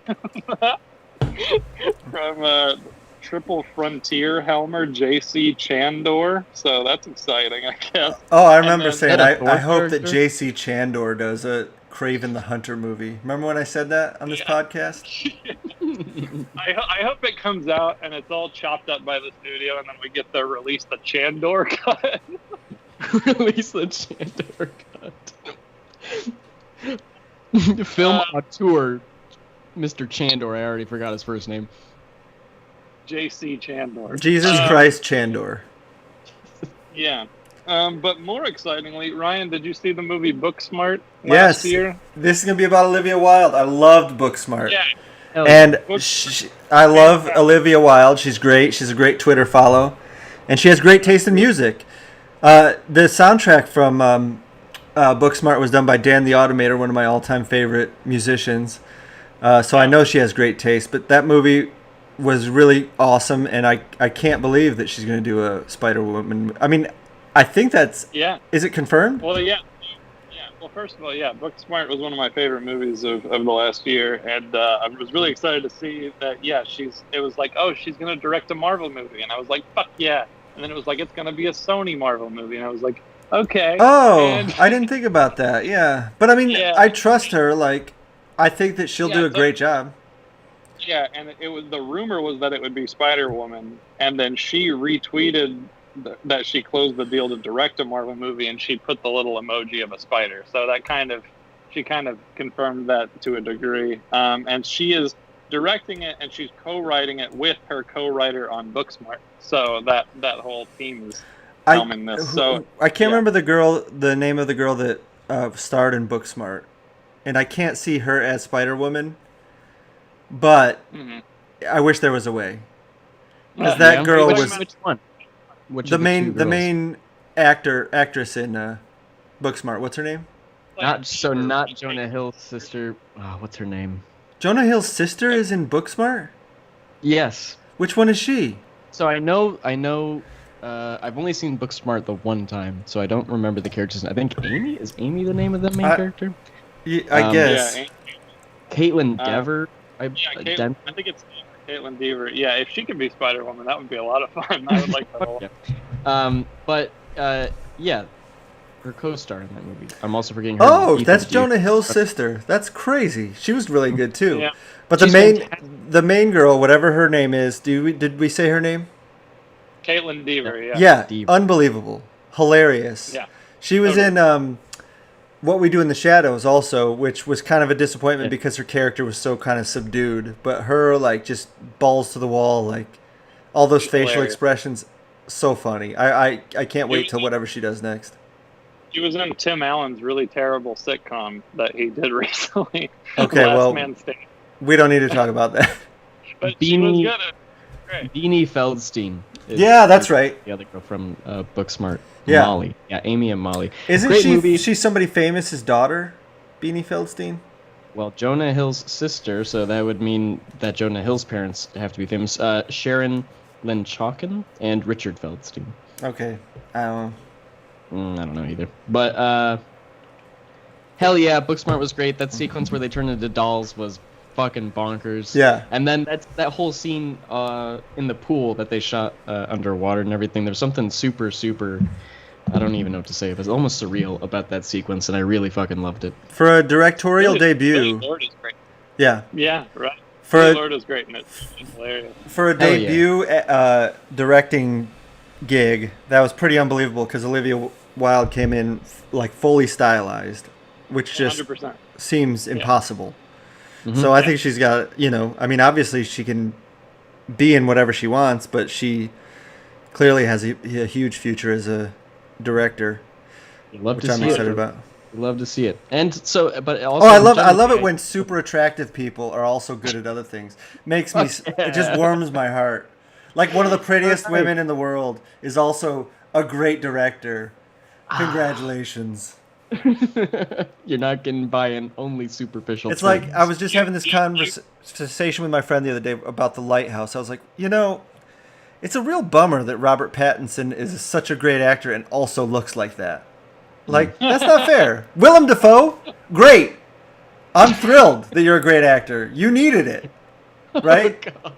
from Triple Frontier Helmer J.C. Chandor. So that's exciting, I guess. Oh, I remember then- saying Is that a I Thor hope that character? J.C. Chandor does a Kraven the Hunter movie. Remember when I said that on this podcast? I hope it comes out and it's all chopped up by the studio, and then we get to release the Chandor cut. Release the Chandor cut. Film auteur Mr. Chandor. I already forgot his first name. J.C. Chandor. Jesus Christ, Chandor. Yeah. But more excitingly, Ryan, did you see the movie Booksmart Yes. last year? This is going to be about Olivia Wilde. I loved Booksmart. Yeah. And I love Olivia Wilde. She's great. She's a great Twitter follow. And she has great taste in music. The soundtrack from Booksmart was done by Dan the Automator, one of my all-time favorite musicians. So I know she has great taste. But that movie was really awesome, and I can't believe that she's going to do a Spider-Woman. I mean, I think that's... Yeah. Is it confirmed? Well, yeah. Well, first of all, yeah, Booksmart was one of my favorite movies of the last year, and I was really excited to see that, yeah, it was like, oh, she's going to direct a Marvel movie, and I was like, fuck yeah. And then it was like, it's going to be a Sony Marvel movie, and I was like, okay. Oh, I didn't think about that, yeah. But I mean, Yeah. I trust her, like, I think that she'll do a great job. Yeah, and the rumor was that it would be Spider-Woman, and then she retweeted that she closed the deal to direct a Marvel movie, and she put the little emoji of a spider. So she kind of confirmed that to a degree. And she is directing it, and she's co-writing it with her co-writer on Booksmart. So that whole team is filming this. So I can't remember the name of the girl that starred in Booksmart, and I can't see her as Spider-Woman. But I wish there was a way. Because that girl was which one? the main actress in Booksmart. What's her name? Not Jonah Hill's sister. Oh, what's her name? Jonah Hill's sister is in Booksmart? Yes. Which one is she? So I know. I've only seen Booksmart the one time, so I don't remember the characters. I think Amy is Amy the name of the main character. Yeah, I guess. Yeah, Caitlin Dever. I think it's Caitlin Dever. Yeah, if she could be Spider-Woman, that would be a lot of fun. I would like that a lot. But yeah, her co-star in that movie. I'm also forgetting her. Oh, that's Jonah Hill's sister. That's crazy. She was really good too. Yeah. But the main girl, whatever her name is, did we say her name? Caitlin Dever. Yeah. Yeah, Dever. unbelievable, hilarious. Yeah. She was in What We Do in the Shadows also, which was kind of a disappointment because her character was so kind of subdued. But her, like, just balls to the wall, like, all those facial expressions, so funny. I can't wait till whatever she does next. She was in Tim Allen's really terrible sitcom that he did recently. Okay, Last Man Standing. We don't need to talk about that. But she was good at it. Great. Beanie Feldstein. Yeah, that's right. The other girl from Booksmart. Yeah. Molly. Yeah, Amy and Molly. Isn't Great movie. she's somebody famous, his daughter? Beanie Feldstein? Well, Jonah Hill's sister, so that would mean that Jonah Hill's parents have to be famous. Sharon Lynn-Chalkin and Richard Feldstein. Okay. I don't know. I don't know either. But, hell yeah, Booksmart was great. That sequence where they turned into dolls was fucking bonkers. Yeah. And then that whole scene in the pool that they shot underwater and everything, there's something super, super... I don't even know what to say. It was almost surreal about that sequence, and I really fucking loved it. For a directorial debut... Billy Lord is great. Yeah. Yeah, right. Billy Lord is great, and it's hilarious. For a debut directing gig, that was pretty unbelievable because Olivia Wilde came in like fully stylized, which just 100%. seems impossible. Mm-hmm. So I think she's got, I mean, obviously she can be in whatever she wants, but she clearly has a huge future as a director, which I'm excited about. Love to see it. And so, but also... Oh, I love it when super attractive people are also good at other things. Makes me... It just warms my heart. Like one of the prettiest women in the world is also a great director. Congratulations. You're not getting by an only superficial... It's like, I was just having this conversation with my friend the other day about The Lighthouse. I was like, it's a real bummer that Robert Pattinson is such a great actor and also looks like that. Like, that's not fair. Willem Dafoe, great. I'm thrilled that you're a great actor. You needed it, right? Oh,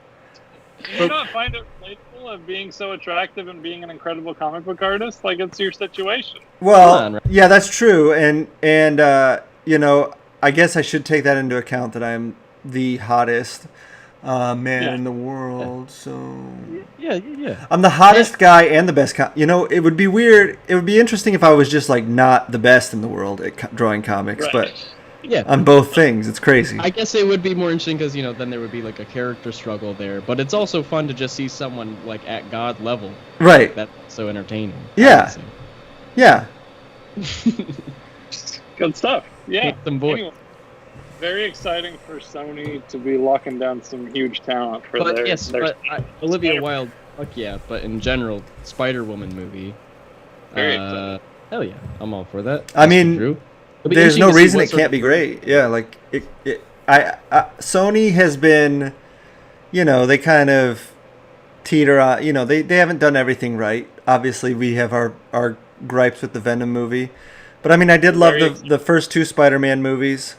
Do you not find it relatable of being so attractive and being an incredible comic book artist? Like, it's your situation. Well, yeah, that's true. And I guess I should take that into account that I'm the hottest man in the world. So yeah. I'm the hottest guy and the best. It would be weird. It would be interesting if I was just like not the best in the world at drawing comics, Right. but Yeah. on both things. It's crazy. I guess it would be more interesting because, then there would be like a character struggle there. But it's also fun to just see someone like at God level. Right. That's so entertaining. Yeah. Yeah. Good stuff. Yeah. Some voice. Anyway, very exciting for Sony to be locking down some huge talent for But their. yes, their Olivia Spider- Wilde, fuck yeah. But in general, Spider-Woman movie. Very exciting. Hell yeah, I'm all for that. I mean, Drew. It'll be there's interesting no to see reason what it sort can't of- be great. Yeah, like Sony has been, they kind of teeter on. They haven't done everything right. Obviously, we have our gripes with the Venom movie, but I mean, I did love the first two Spider-Man movies.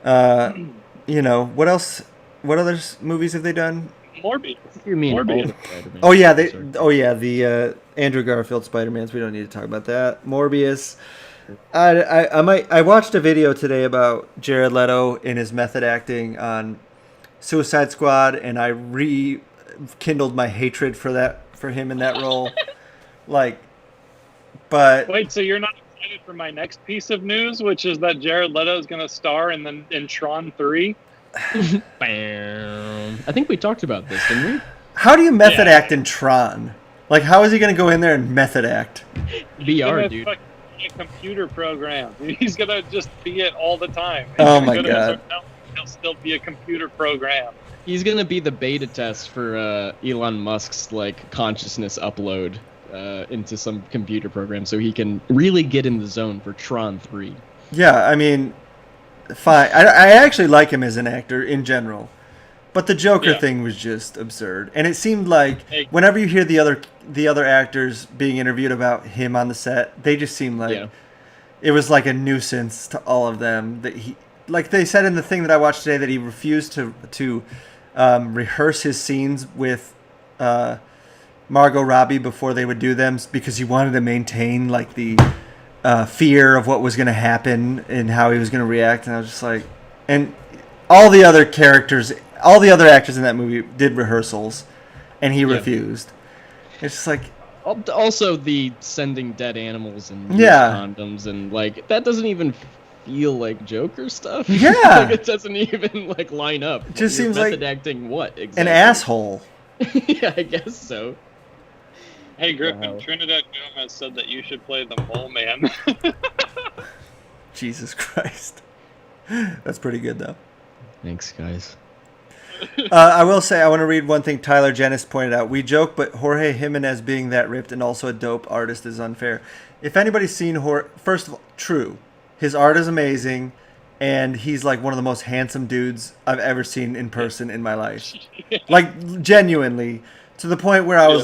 What else? What other movies have they done? Morbius. You mean Morbius. all the Spider-Man? Oh yeah, Sorry. the Andrew Garfield Spider-Mans. We don't need to talk about that. Morbius. I watched a video today about Jared Leto and his method acting on Suicide Squad, and I rekindled my hatred for him in that role. But Wait, so you're not excited for my next piece of news, which is that Jared Leto is going to star in Tron 3? Bam. I think we talked about this, didn't we? how do you method act in Tron? Like, how is he going to go in there and method act? VR, dude. A computer program. He's gonna just be it all the time. Oh He's my gonna go to God. his hotel, he'll still be a computer program. He's gonna be the beta test for Elon Musk's consciousness upload into some computer program, so he can really get in the zone for Tron 3. Yeah, I mean, fine. I actually like him as an actor in general, but the Joker thing was just absurd. And it seemed like whenever you hear the other actors being interviewed about him on the set, they just seemed like it was like a nuisance to all of them. That he, like they said in the thing that I watched today, that he refused to rehearse his scenes with Margot Robbie before they would do them because he wanted to maintain the fear of what was going to happen and how he was going to react. And I was just like, and all the other actors in that movie did rehearsals, and he refused. It's just like, also the sending dead animals and condoms and that doesn't even feel like Joker stuff. Yeah. It doesn't even line up. It just You're seems method like acting what exactly? an asshole. Yeah, I guess so. Hey Griffin, Wow. Trinidad Gomez said that you should play the Mole Man. Jesus Christ. That's pretty good though. Thanks, guys. I will say, I want to read one thing Tyler Jennis pointed out. We joke, but Jorge Jimenez being that ripped and also a dope artist is unfair. If anybody's seen Jorge, first of all, true. His art is amazing, and he's one of the most handsome dudes I've ever seen in person in my life. Genuinely, to the point where I was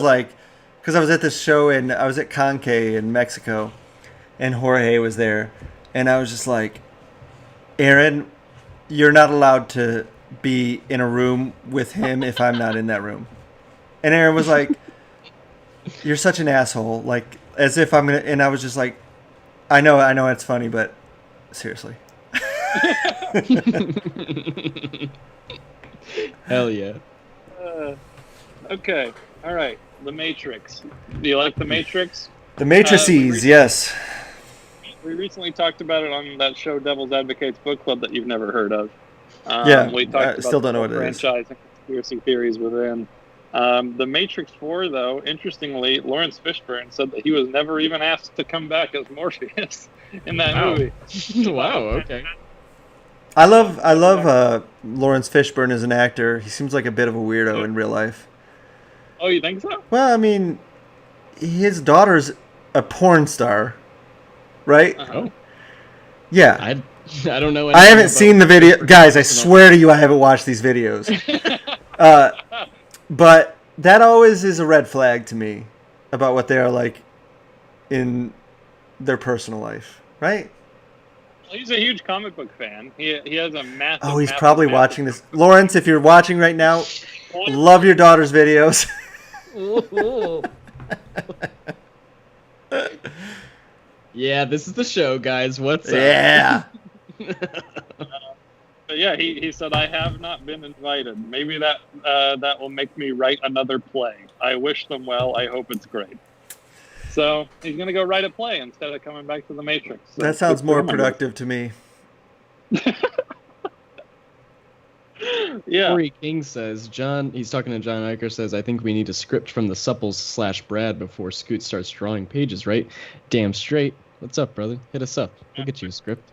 because I was at this show and I was at Conque in Mexico, and Jorge was there, and I was just like, Aaron, you're not allowed to be in a room with him if I'm not in that room. And Aaron was like, you're such an asshole, as if I'm gonna, and I was just like, I know it's funny, but seriously. Hell yeah. Okay, all right. The Matrix. Do you like The Matrix? The Matrices, yes. We recently talked about it on that show Devil's Advocates Book Club that you've never heard of. We talked about still don't know the what it is. franchise and conspiracy theories within. The Matrix 4, though, interestingly, Lawrence Fishburne said that he was never even asked to come back as Morpheus in that movie. Wow, okay. I love Lawrence Fishburne as an actor. He seems like a bit of a weirdo in real life. Oh, you think so? Well, I mean, his daughter's a porn star, right? Oh. Yeah. I don't know. I haven't seen the video. Guys, I swear to you I haven't watched these videos. But that always is a red flag to me about what they are like in their personal life, right? Well, he's a huge comic book fan. He has a massive... Oh, he's massive, probably massive- watching this. Lawrence, if you're watching right now, love your daughter's videos. Yeah, this is the show, guys. What's up? Yeah. But yeah, he said, I have not been invited. Maybe that will make me write another play. I wish them well. I hope it's great. So he's going to go write a play instead of coming back to The Matrix. So That sounds good more for him. productive to me. Yeah. Corey King says, he's talking to John Iker, says, I think we need a script from the Supples/Brad before Scoot starts drawing pages, right? Damn straight. What's up, brother? Hit us up. We'll get you a script.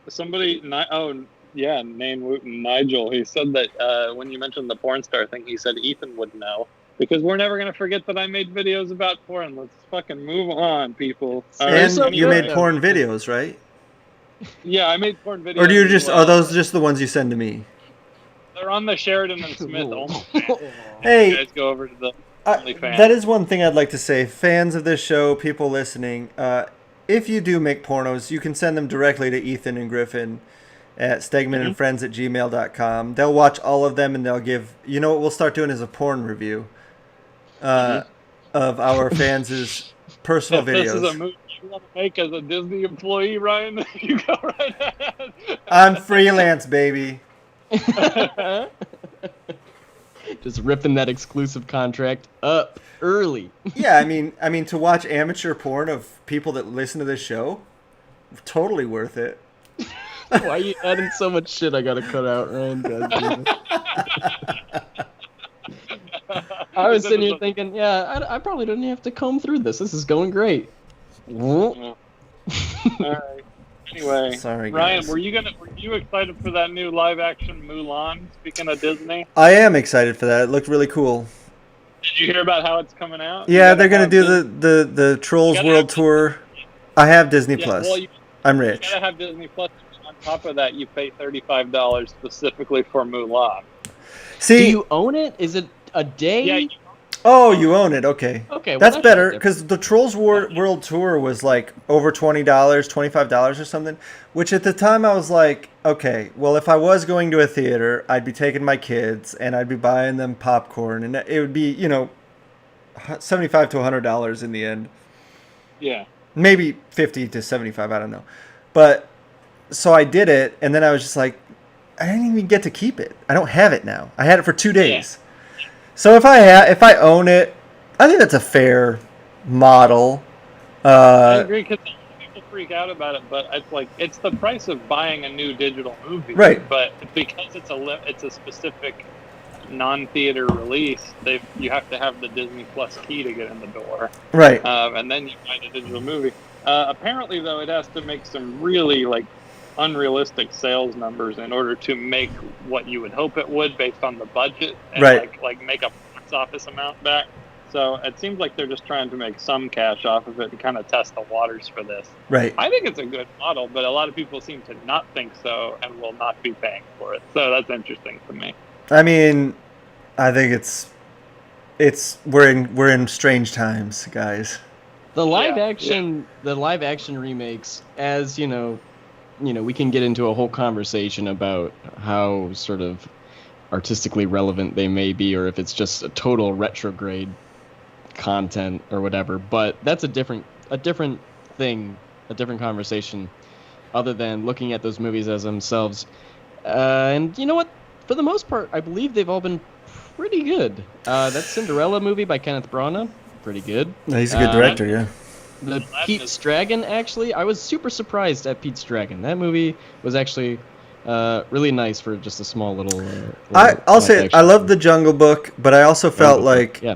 Somebody, named Wooten Nigel. He said that when you mentioned the porn star thing, he said Ethan would know. Because we're never going to forget that I made videos about porn. Let's fucking move on, people. And you made porn videos, right? Yeah, I made porn videos. Or do you are those just the ones you send to me? They're on the Sheridan and Smith OnlyFans. Hey, you guys go over to the OnlyFans. That is one thing I'd like to say. Fans of this show, people listening, if you do make pornos, you can send them directly to Ethan and Griffin at stegmanandfriends@gmail.com. They'll watch all of them and they'll give... You know what we'll start doing is a porn review of our fans' personal videos. This is a movie you want to make as a Disney employee, Ryan, you go right ahead. I'm freelance, baby. Just ripping that exclusive contract up early. Yeah, I mean, to watch amateur porn of people that listen to this show, totally worth it. Why are you adding so much shit I gotta cut out, Ryan? God damn it. I was sitting here thinking, I probably don't even have to comb through this. This is going great. All right. Anyway, sorry, Ryan, guys. were you excited for that new live-action Mulan? Speaking of Disney, I am excited for that. It looked really cool. did you hear about how it's coming out? Yeah, they're gonna do the Trolls World Tour. I have Disney Plus. Well, I'm you rich. gotta have Disney Plus. On top of that, you pay $35 specifically for Mulan. See, do you own it? Is it a day? Yeah. Oh, you own it. Okay. Okay, well, that's better not because the Trolls World Tour was like over $20, $25 or something. Which at the time I was like, okay, well if I was going to a theater, I'd be taking my kids and I'd be buying them popcorn, and it would be $75 to $100 in the end. Yeah. Maybe 50 to 75. I don't know, but so I did it, and then I was just like, I didn't even get to keep it. I don't have it now. I had it for 2 days. Yeah. So if I own it, I think that's a fair model. I agree, because people freak out about it, but it's the price of buying a new digital movie. Right. But because it's a specific non-theater release, you have to have the Disney Plus key to get in the door. Right. And then you buy the digital movie. Apparently, though, it has to make some really unrealistic sales numbers in order to make what you would hope it would based on the budget, and like make a box office amount back. So it seems like they're just trying to make some cash off of it and kind of test the waters for this. Right. I think it's a good model, but a lot of people seem to not think so and will not be paying for it. So that's interesting to me. I mean, I think we're in strange times, guys. The live action remakes, as you know, we can get into a whole conversation about how sort of artistically relevant they may be, or if it's just a total retrograde content or whatever. But that's a different thing, a different conversation, other than looking at those movies as themselves. And you know what? For the most part, I believe they've all been pretty good. That Cinderella movie by Kenneth Branagh, pretty good. He's a good director, yeah. The Pete's Dragon, actually, I was super surprised at Pete's Dragon. That movie was actually really nice for just a small little I'll say I love The Jungle Book, but I also felt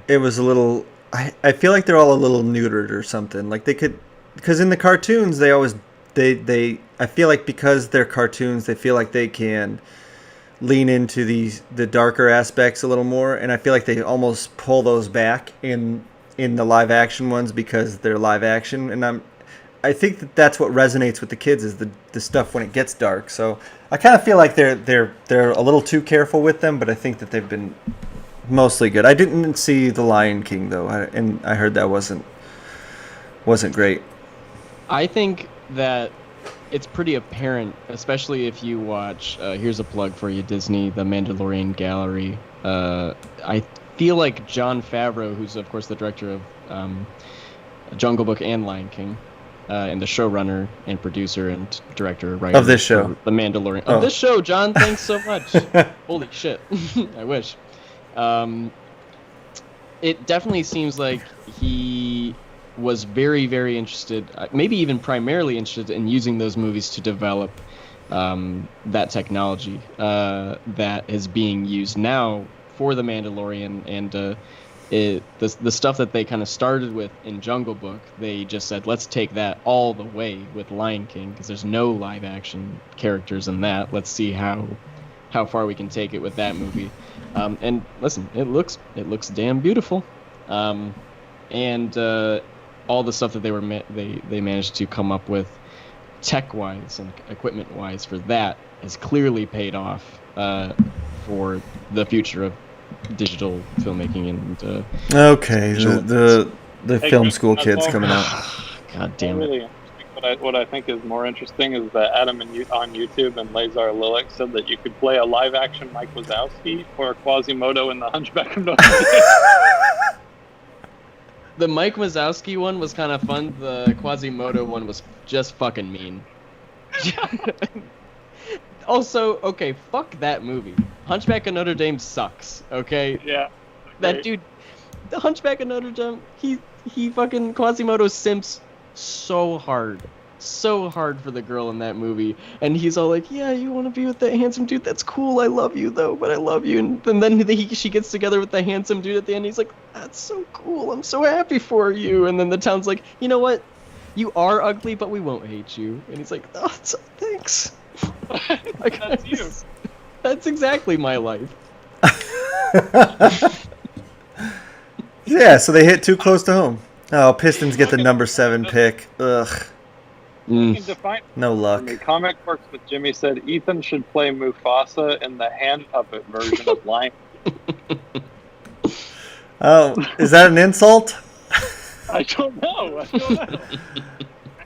it was a little... I feel like they're all a little neutered or something. Like they could... Because in the cartoons, they always... I feel like because they're cartoons, they feel like they can lean into the darker aspects a little more, and I feel like they almost pull those back in the live action ones because they're live action, and I think that's what resonates with the kids is the stuff when it gets dark. So I kind of feel like they're a little too careful with them, but I think that they've been mostly good. I didn't see The Lion King though, and I heard that wasn't great. I think that it's pretty apparent, especially if you watch. Here's a plug for you, Disney, The Mandalorian Gallery. I feel like Jon Favreau, who's of course the director of Jungle Book and Lion King, and the showrunner and producer and director, writer of this show, The Mandalorian. Of this show, John, thanks so much. Holy shit, I wish. It definitely seems like he was very, very interested, maybe even primarily interested in using those movies to develop that technology that is being used now for The Mandalorian, and the stuff that they kind of started with in Jungle Book, they just said, let's take that all the way with Lion King, because there's no live action characters in that. Let's see how far we can take it with that movie. And listen, it looks damn beautiful. And all the stuff that they managed to come up with tech-wise and equipment-wise for that has clearly paid off for the future of digital filmmaking and okay, the film school kids coming out. God damn it. Really, what I think is more interesting is that Adam on YouTube and Lazar Lilic said that you could play a live-action Mike Wazowski or Quasimodo in The Hunchback of Notre Dame. The Mike Wazowski one was kind of fun. The Quasimodo one was just fucking mean. Also, okay, fuck that movie. Hunchback of Notre Dame sucks, okay? Yeah. That Right. dude, the Hunchback of Notre Dame, he fucking Quasimodo simps so hard for the girl in that movie, and he's all like, yeah, you want to be with that handsome dude? That's cool. I love you though, but I love you. And then she gets together with the handsome dude at the end. He's like, that's so cool. I'm so happy for you. And then the town's like, you know what? You are ugly, but we won't hate you. And he's like, oh, thanks. Like, That's you. That's exactly my life. Yeah, so they hit too close to home. Oh, Pistons get the number 7 pick. Ugh, You can define no for luck. me. Comic Works with Jimmy said Ethan should play Mufasa in the hand puppet version of Lion. Oh, is that an insult? I don't know.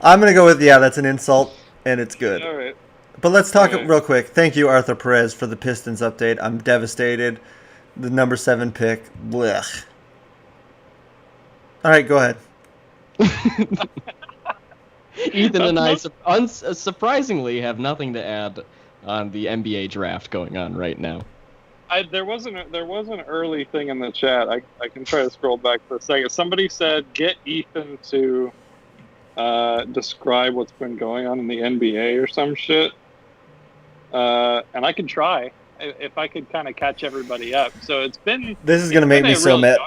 I'm going to go with, yeah, that's an insult, and it's good. All right. But let's talk Alright. real quick. Thank you, Arthur Perez, for the Pistons update. I'm devastated. The number 7 pick. Blech. All right, go ahead. Ethan and I surprisingly have nothing to add on the NBA draft going on right now. There was an early thing in the chat. I can try to scroll back for a second. Somebody said get Ethan to describe what's been going on in the NBA or some shit. And I could try if I could kind of catch everybody up. So it's been. This is going to make me so mad.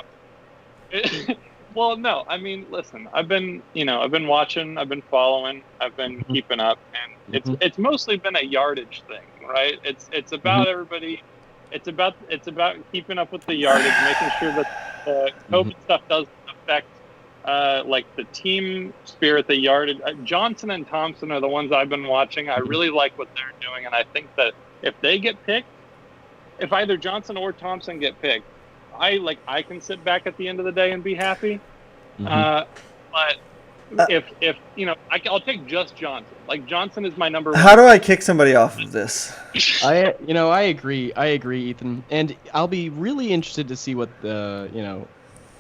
Well, no, I mean, listen, I've been watching, I've been following, I've been keeping up, and it's mostly been a yardage thing, right? It's about everybody. It's about keeping up with the yardage, making sure that the COVID stuff doesn't affect like the team spirit, the yardage. Johnson and Thompson are the ones I've been watching. I really like what they're doing, and I think that if they get picked, if either Johnson or Thompson get picked, I can sit back at the end of the day and be happy. But if I'll take just Johnson. Like Johnson is my number one. How do I kick somebody off of this? I agree, Ethan, and I'll be really interested to see what the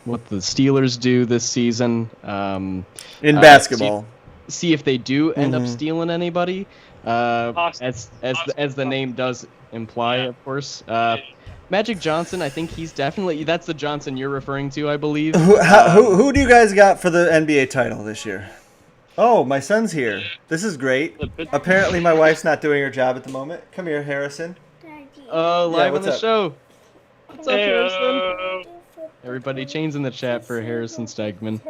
Steelers do this season. In basketball. See if they do end up stealing anybody. As the name does imply, of course. Magic Johnson, I think he's definitely, that's the Johnson you're referring to, I believe. Who do you guys got for the NBA title this year? Oh, my son's here. This is great. Apparently my wife's not doing her job at the moment. Come here, Harrison. Live on the up? show. What's up, Harrison? Everybody, chains in the chat for Harrison Stegman.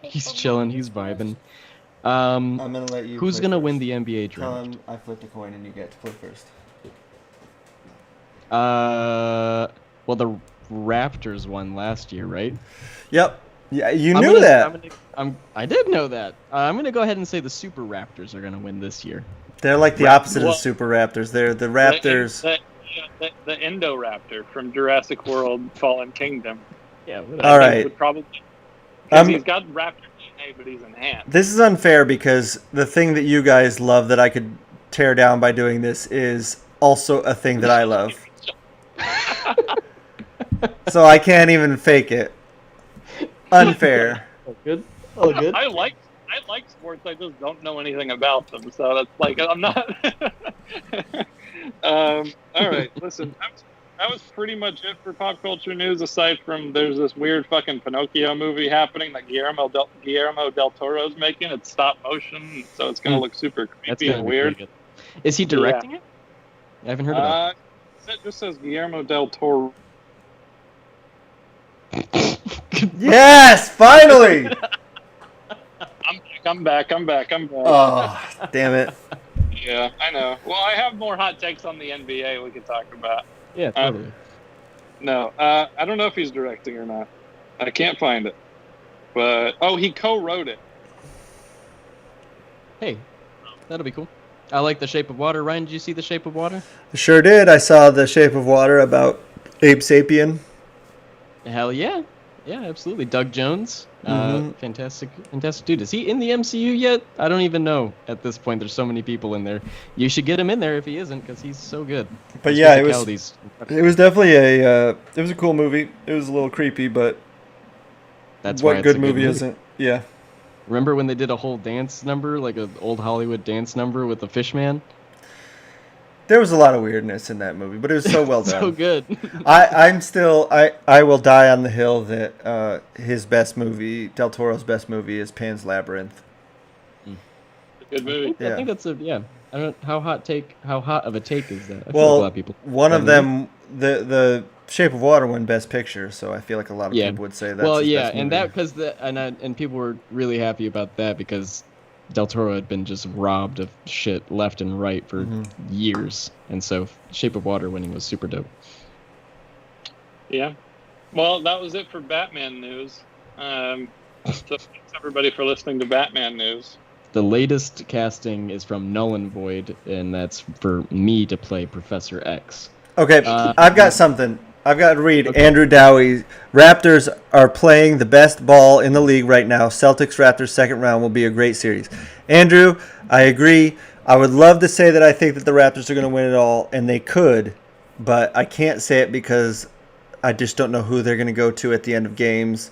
He's chilling, he's vibing. I'm going to let you Who's going to win the NBA draft? I flipped a coin and you get to play first. Well, the Raptors won last year, right? Yep. Yeah, you knew that. I did know that. I'm going to go ahead and say the Super Raptors are going to win this year. They're like the opposite of Super Raptors. They're the Raptors. The Indoraptor from Jurassic World Fallen Kingdom. Yeah. All right. Because he's got Raptor DNA, but he's enhanced. This is unfair because the thing that you guys love that I could tear down by doing this is also a thing that I love. So I can't even fake it. Unfair. Oh, good. Oh, good. I like sports. I just don't know anything about them. So that's like I'm not. All right. Listen, that was pretty much it for pop culture news. Aside from there's this weird fucking Pinocchio movie happening that Guillermo del Toro's making. It's stop motion, so it's gonna look super creepy and weird. Good. Is he directing it? I haven't heard about it. It just says Guillermo del Toro. Yes, finally. I'm back. Oh, damn it. Yeah, I know. Well, I have more hot takes on the NBA we can talk about. Yeah, totally. No, I don't know if he's directing or not. I can't find it. But, he co-wrote it. Hey, that'll be cool. I like The Shape of Water. Ryan, did you see The Shape of Water? Sure did. I saw The Shape of Water about Abe Sapien. Hell yeah. Yeah, absolutely. Doug Jones. Fantastic dude. Is he in the MCU yet? I don't even know at this point. There's so many people in there. You should get him in there if he isn't, because he's so good. But yeah, it was definitely it was a cool movie. It was a little creepy, but that's what good movie isn't? Yeah. Remember when they did a whole dance number, like an old Hollywood dance number with the Fishman? There was a lot of weirdness in that movie, but it was so well done. So good. I will die on the hill that his best movie, Del Toro's best movie, is Pan's Labyrinth. Good movie. I think that's I don't know how hot of a take is that? I well, like a lot of people. One of them, the Shape of Water won Best Picture, so I feel like a lot of people would say that's his best movie. And that because and people were really happy about that because Del Toro had been just robbed of shit left and right for years, and so Shape of Water winning was super dope. Yeah. Well, that was it for Batman news. So thanks everybody for listening to Batman news. The latest casting is from Null and Void, and that's for me to play Professor X. Okay, I've got something. I've got to read. Okay. Andrew Dowie. Raptors are playing the best ball in the league right now. Celtics-Raptors second round will be a great series. Andrew, I agree. I would love to say that I think that the Raptors are going to win it all, and they could, but I can't say it because I just don't know who they're going to go to at the end of games.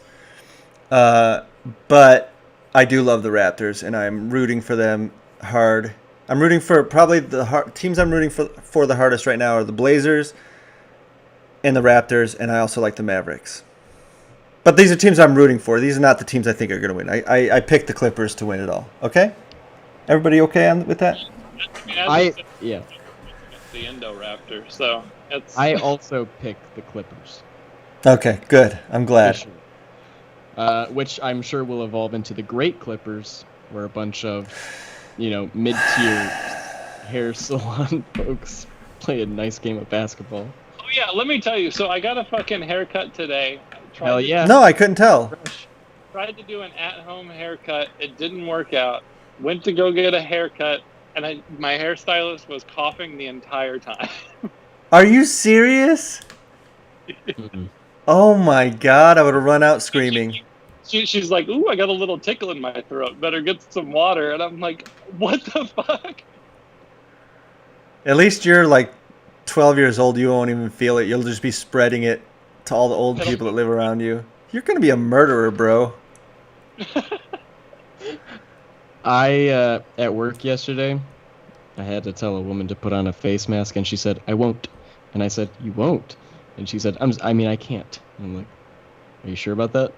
But I do love the Raptors, and I'm rooting for them hard. I'm rooting for probably teams I'm rooting for the hardest right now are the Blazers and the Raptors, and I also like the Mavericks. But these are teams I'm rooting for. These are not the teams I think are going to win. I picked the Clippers to win it all. Okay? Everybody okay with that? Yeah. The Indo-Raptor, so it's... I also picked the Clippers. Okay, good. I'm glad. Sure. Which I'm sure will evolve into the Great Clippers, where a bunch of, mid-tier hair salon folks play a nice game of basketball. Oh yeah, let me tell you. So I got a fucking haircut today. Hell yeah. No, I couldn't tell. Tried to do an at-home haircut. It didn't work out. Went to go get a haircut, and my hairstylist was coughing the entire time. Are you serious? Oh my God, I would have run out screaming. She's like, ooh, I got a little tickle in my throat. Better get some water. And I'm like, what the fuck? At least you're like 12 years old. You won't even feel it. You'll just be spreading it to all the old people that live around you. You're going to be a murderer, bro. At work yesterday, I had to tell a woman to put on a face mask, and she said, I won't. And I said, you won't? And she said, I can't. And I'm like, are you sure about that?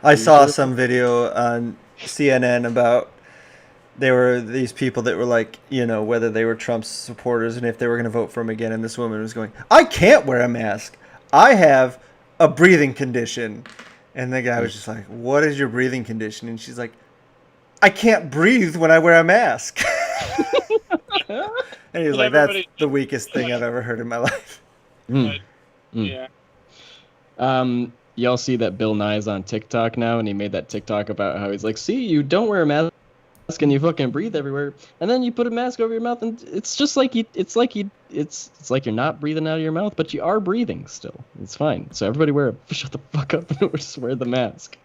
I saw some video on CNN about there were these people that were like, whether they were Trump's supporters and if they were going to vote for him again. And this woman was going, I can't wear a mask. I have a breathing condition. And the guy was just like, what is your breathing condition? And she's like, I can't breathe when I wear a mask. And he was like, that's the weakest thing I've ever heard in my life. Yeah. Y'all see that Bill Nye's on TikTok now, and he made that TikTok about how he's like, see, you don't wear a mask and you fucking breathe everywhere, and then you put a mask over your mouth, and it's just like it's like you're not breathing out of your mouth, but you are breathing still. It's fine. So everybody shut the fuck up and just wear the mask.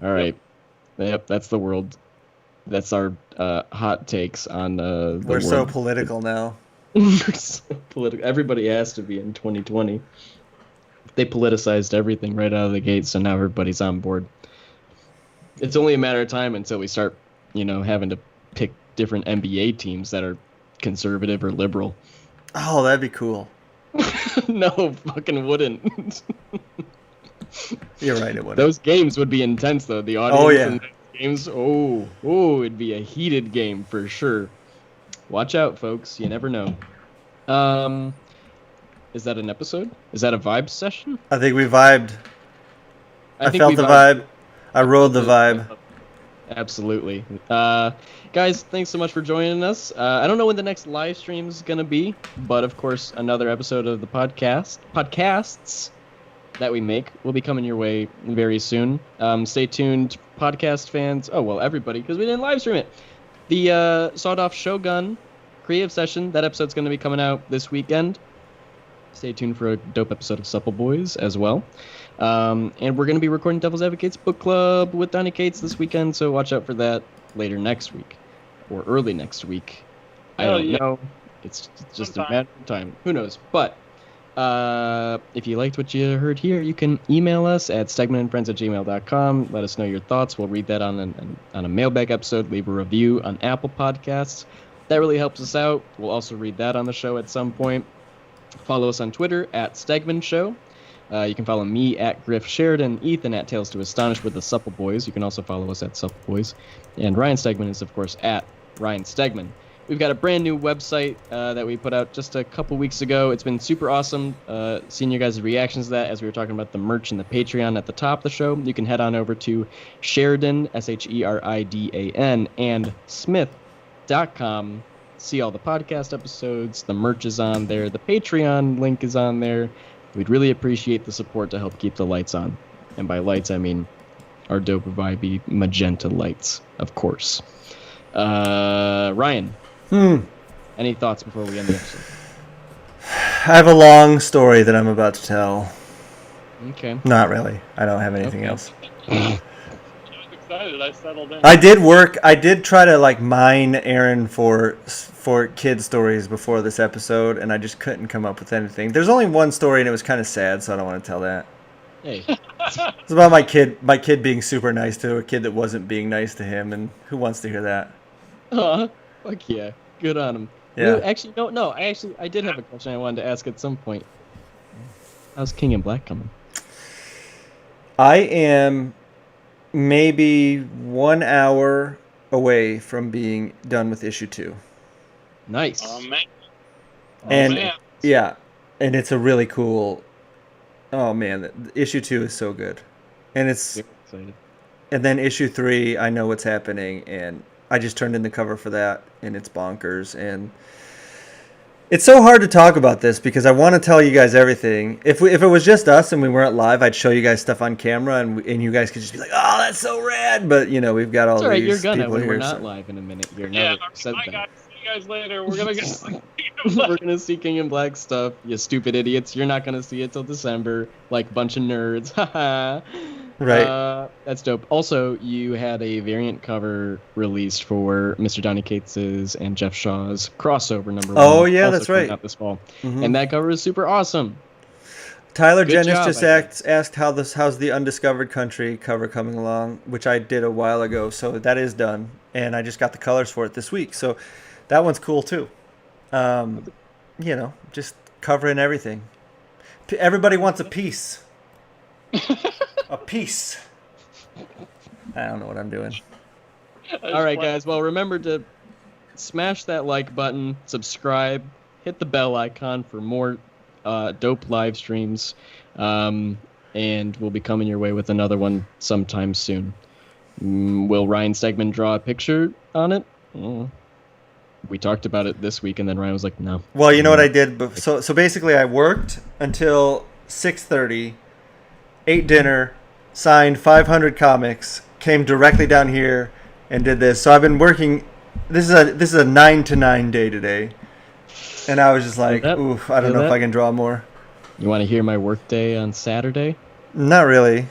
All right. Yep, that's the world. That's our hot takes on the We're so political now. We're so political. Everybody has to be in 2020. They politicized everything right out of the gate, so now everybody's on board. It's only a matter of time until we start, having to pick different NBA teams that are conservative or liberal. Oh, that'd be cool. No, fucking wouldn't. You're right, it would. Those games would be intense, though. The audience Oh, yeah. in those games, it'd be a heated game for sure. Watch out, folks. You never know. Is that an episode? Is that a vibe session? I think we vibed. I think felt we the vibed. vibe. I rode the vibe. Absolutely. Guys, thanks so much for joining us. I don't know when the next live stream is going to be, but of course, another episode of the podcasts that we make will be coming your way very soon. Stay tuned, podcast fans. Oh, well, everybody, because we didn't live stream it. The Sawed-Off Shogun creative session, that episode's going to be coming out this weekend. Stay tuned for a dope episode of Supple Boys as well. And we're going to be recording Devil's Advocates Book Club with Donnie Cates this weekend, so watch out for that later next week. Or early next week. I don't know. It's just a matter of time. Who knows? But if you liked what you heard here, you can email us at steg-manandfriends@gmail.com. Let us know your thoughts. We'll read that on a mailbag episode. Leave a review on Apple Podcasts. That really helps us out. We'll also read that on the show at some point. Follow us on Twitter at Stegman Show. You can follow me at Griff Sheridan, Ethan at Tales to Astonish with the Supple Boys. You can also follow us at Supple Boys. And Ryan Stegman is, of course, at Ryan Stegman. We've got a brand new website that we put out just a couple weeks ago. It's been super awesome seeing you guys' reactions to that as we were talking about the merch and the Patreon at the top of the show. You can head on over to Sheridan, Sheridan, and Smith.com. See all the podcast episodes. The merch is on there. The Patreon link is on there. We'd really appreciate the support to help keep the lights on. And by lights, I mean our dope vibey magenta lights, of course. Ryan, any thoughts before we end the episode? I have a long story that I'm about to tell. Okay. Not really. I don't have anything else. I was excited. I settled in. I did try to mine Aaron for kid stories before this episode, and I just couldn't come up with anything. There's only one story, and it was kind of sad, so I don't want to tell that. Hey. It's about my kid being super nice to a kid that wasn't being nice to him, and who wants to hear that? Fuck yeah. Good on him. Yeah. No, I did have a question I wanted to ask at some point. How's King in Black coming? I am maybe 1 hour away from being done with issue 2. Nice. Oh, man. And yeah, and it's a really cool. Oh man, issue 2 is so good, and it's Super excited. and then issue 3, I know what's happening, and I just turned in the cover for that, and it's bonkers, and it's so hard to talk about this because I want to tell you guys everything. If it was just us and we weren't live, I'd show you guys stuff on camera, and you guys could just be like, "Oh, that's so rad!" But we've got all That's these you're gonna people when here. we're not so- live in a minute. You're Yeah, never said bye, that. guys. See you guys later. We're gonna go. We're gonna see King in Black stuff, you stupid idiots. You're not gonna see it till December, like bunch of nerds. Haha. Right. That's dope. Also, you had a variant cover released for Mr. Donnie Cates's and Jeff Shaw's crossover number 1. Oh, yeah, also that's coming right. Out this fall, Mhm. and that cover is super awesome. Tyler Good Jennis job, just I think. asked how's the Undiscovered Country cover coming along, which I did a while ago. So that is done, and I just got the colors for it this week. So that one's cool too. Just covering everything. Everybody wants a piece. A piece. I don't know what I'm doing. All right, guys. Well, remember to smash that like button, subscribe, hit the bell icon for more dope live streams, and we'll be coming your way with another one sometime soon. Will Ryan Stegman draw a picture on it? We talked about it this week, and then Ryan was like, "No." Well, you know what I did? So basically, I worked until 6:30, ate dinner, signed 500 comics, came directly down here, and did this. So I've been working. This is a 9 to 9 day today, and I was just like, "Oof, I don't know if I can draw more." You want to hear my work day on Saturday? Not really.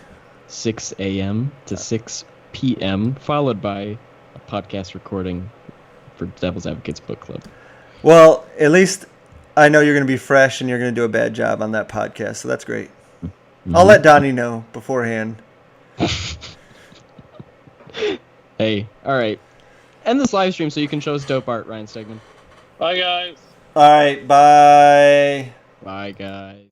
6 a.m. to 6 p.m., followed by a podcast recording for Devil's Advocates Book Club. Well, at least I know you're going to be fresh and you're going to do a bad job on that podcast, so that's great. Mm-hmm. I'll let Donnie know beforehand. Hey, all right. End this live stream so you can show us dope art, Ryan Stegman. Bye, guys. All right, bye. Bye, guys.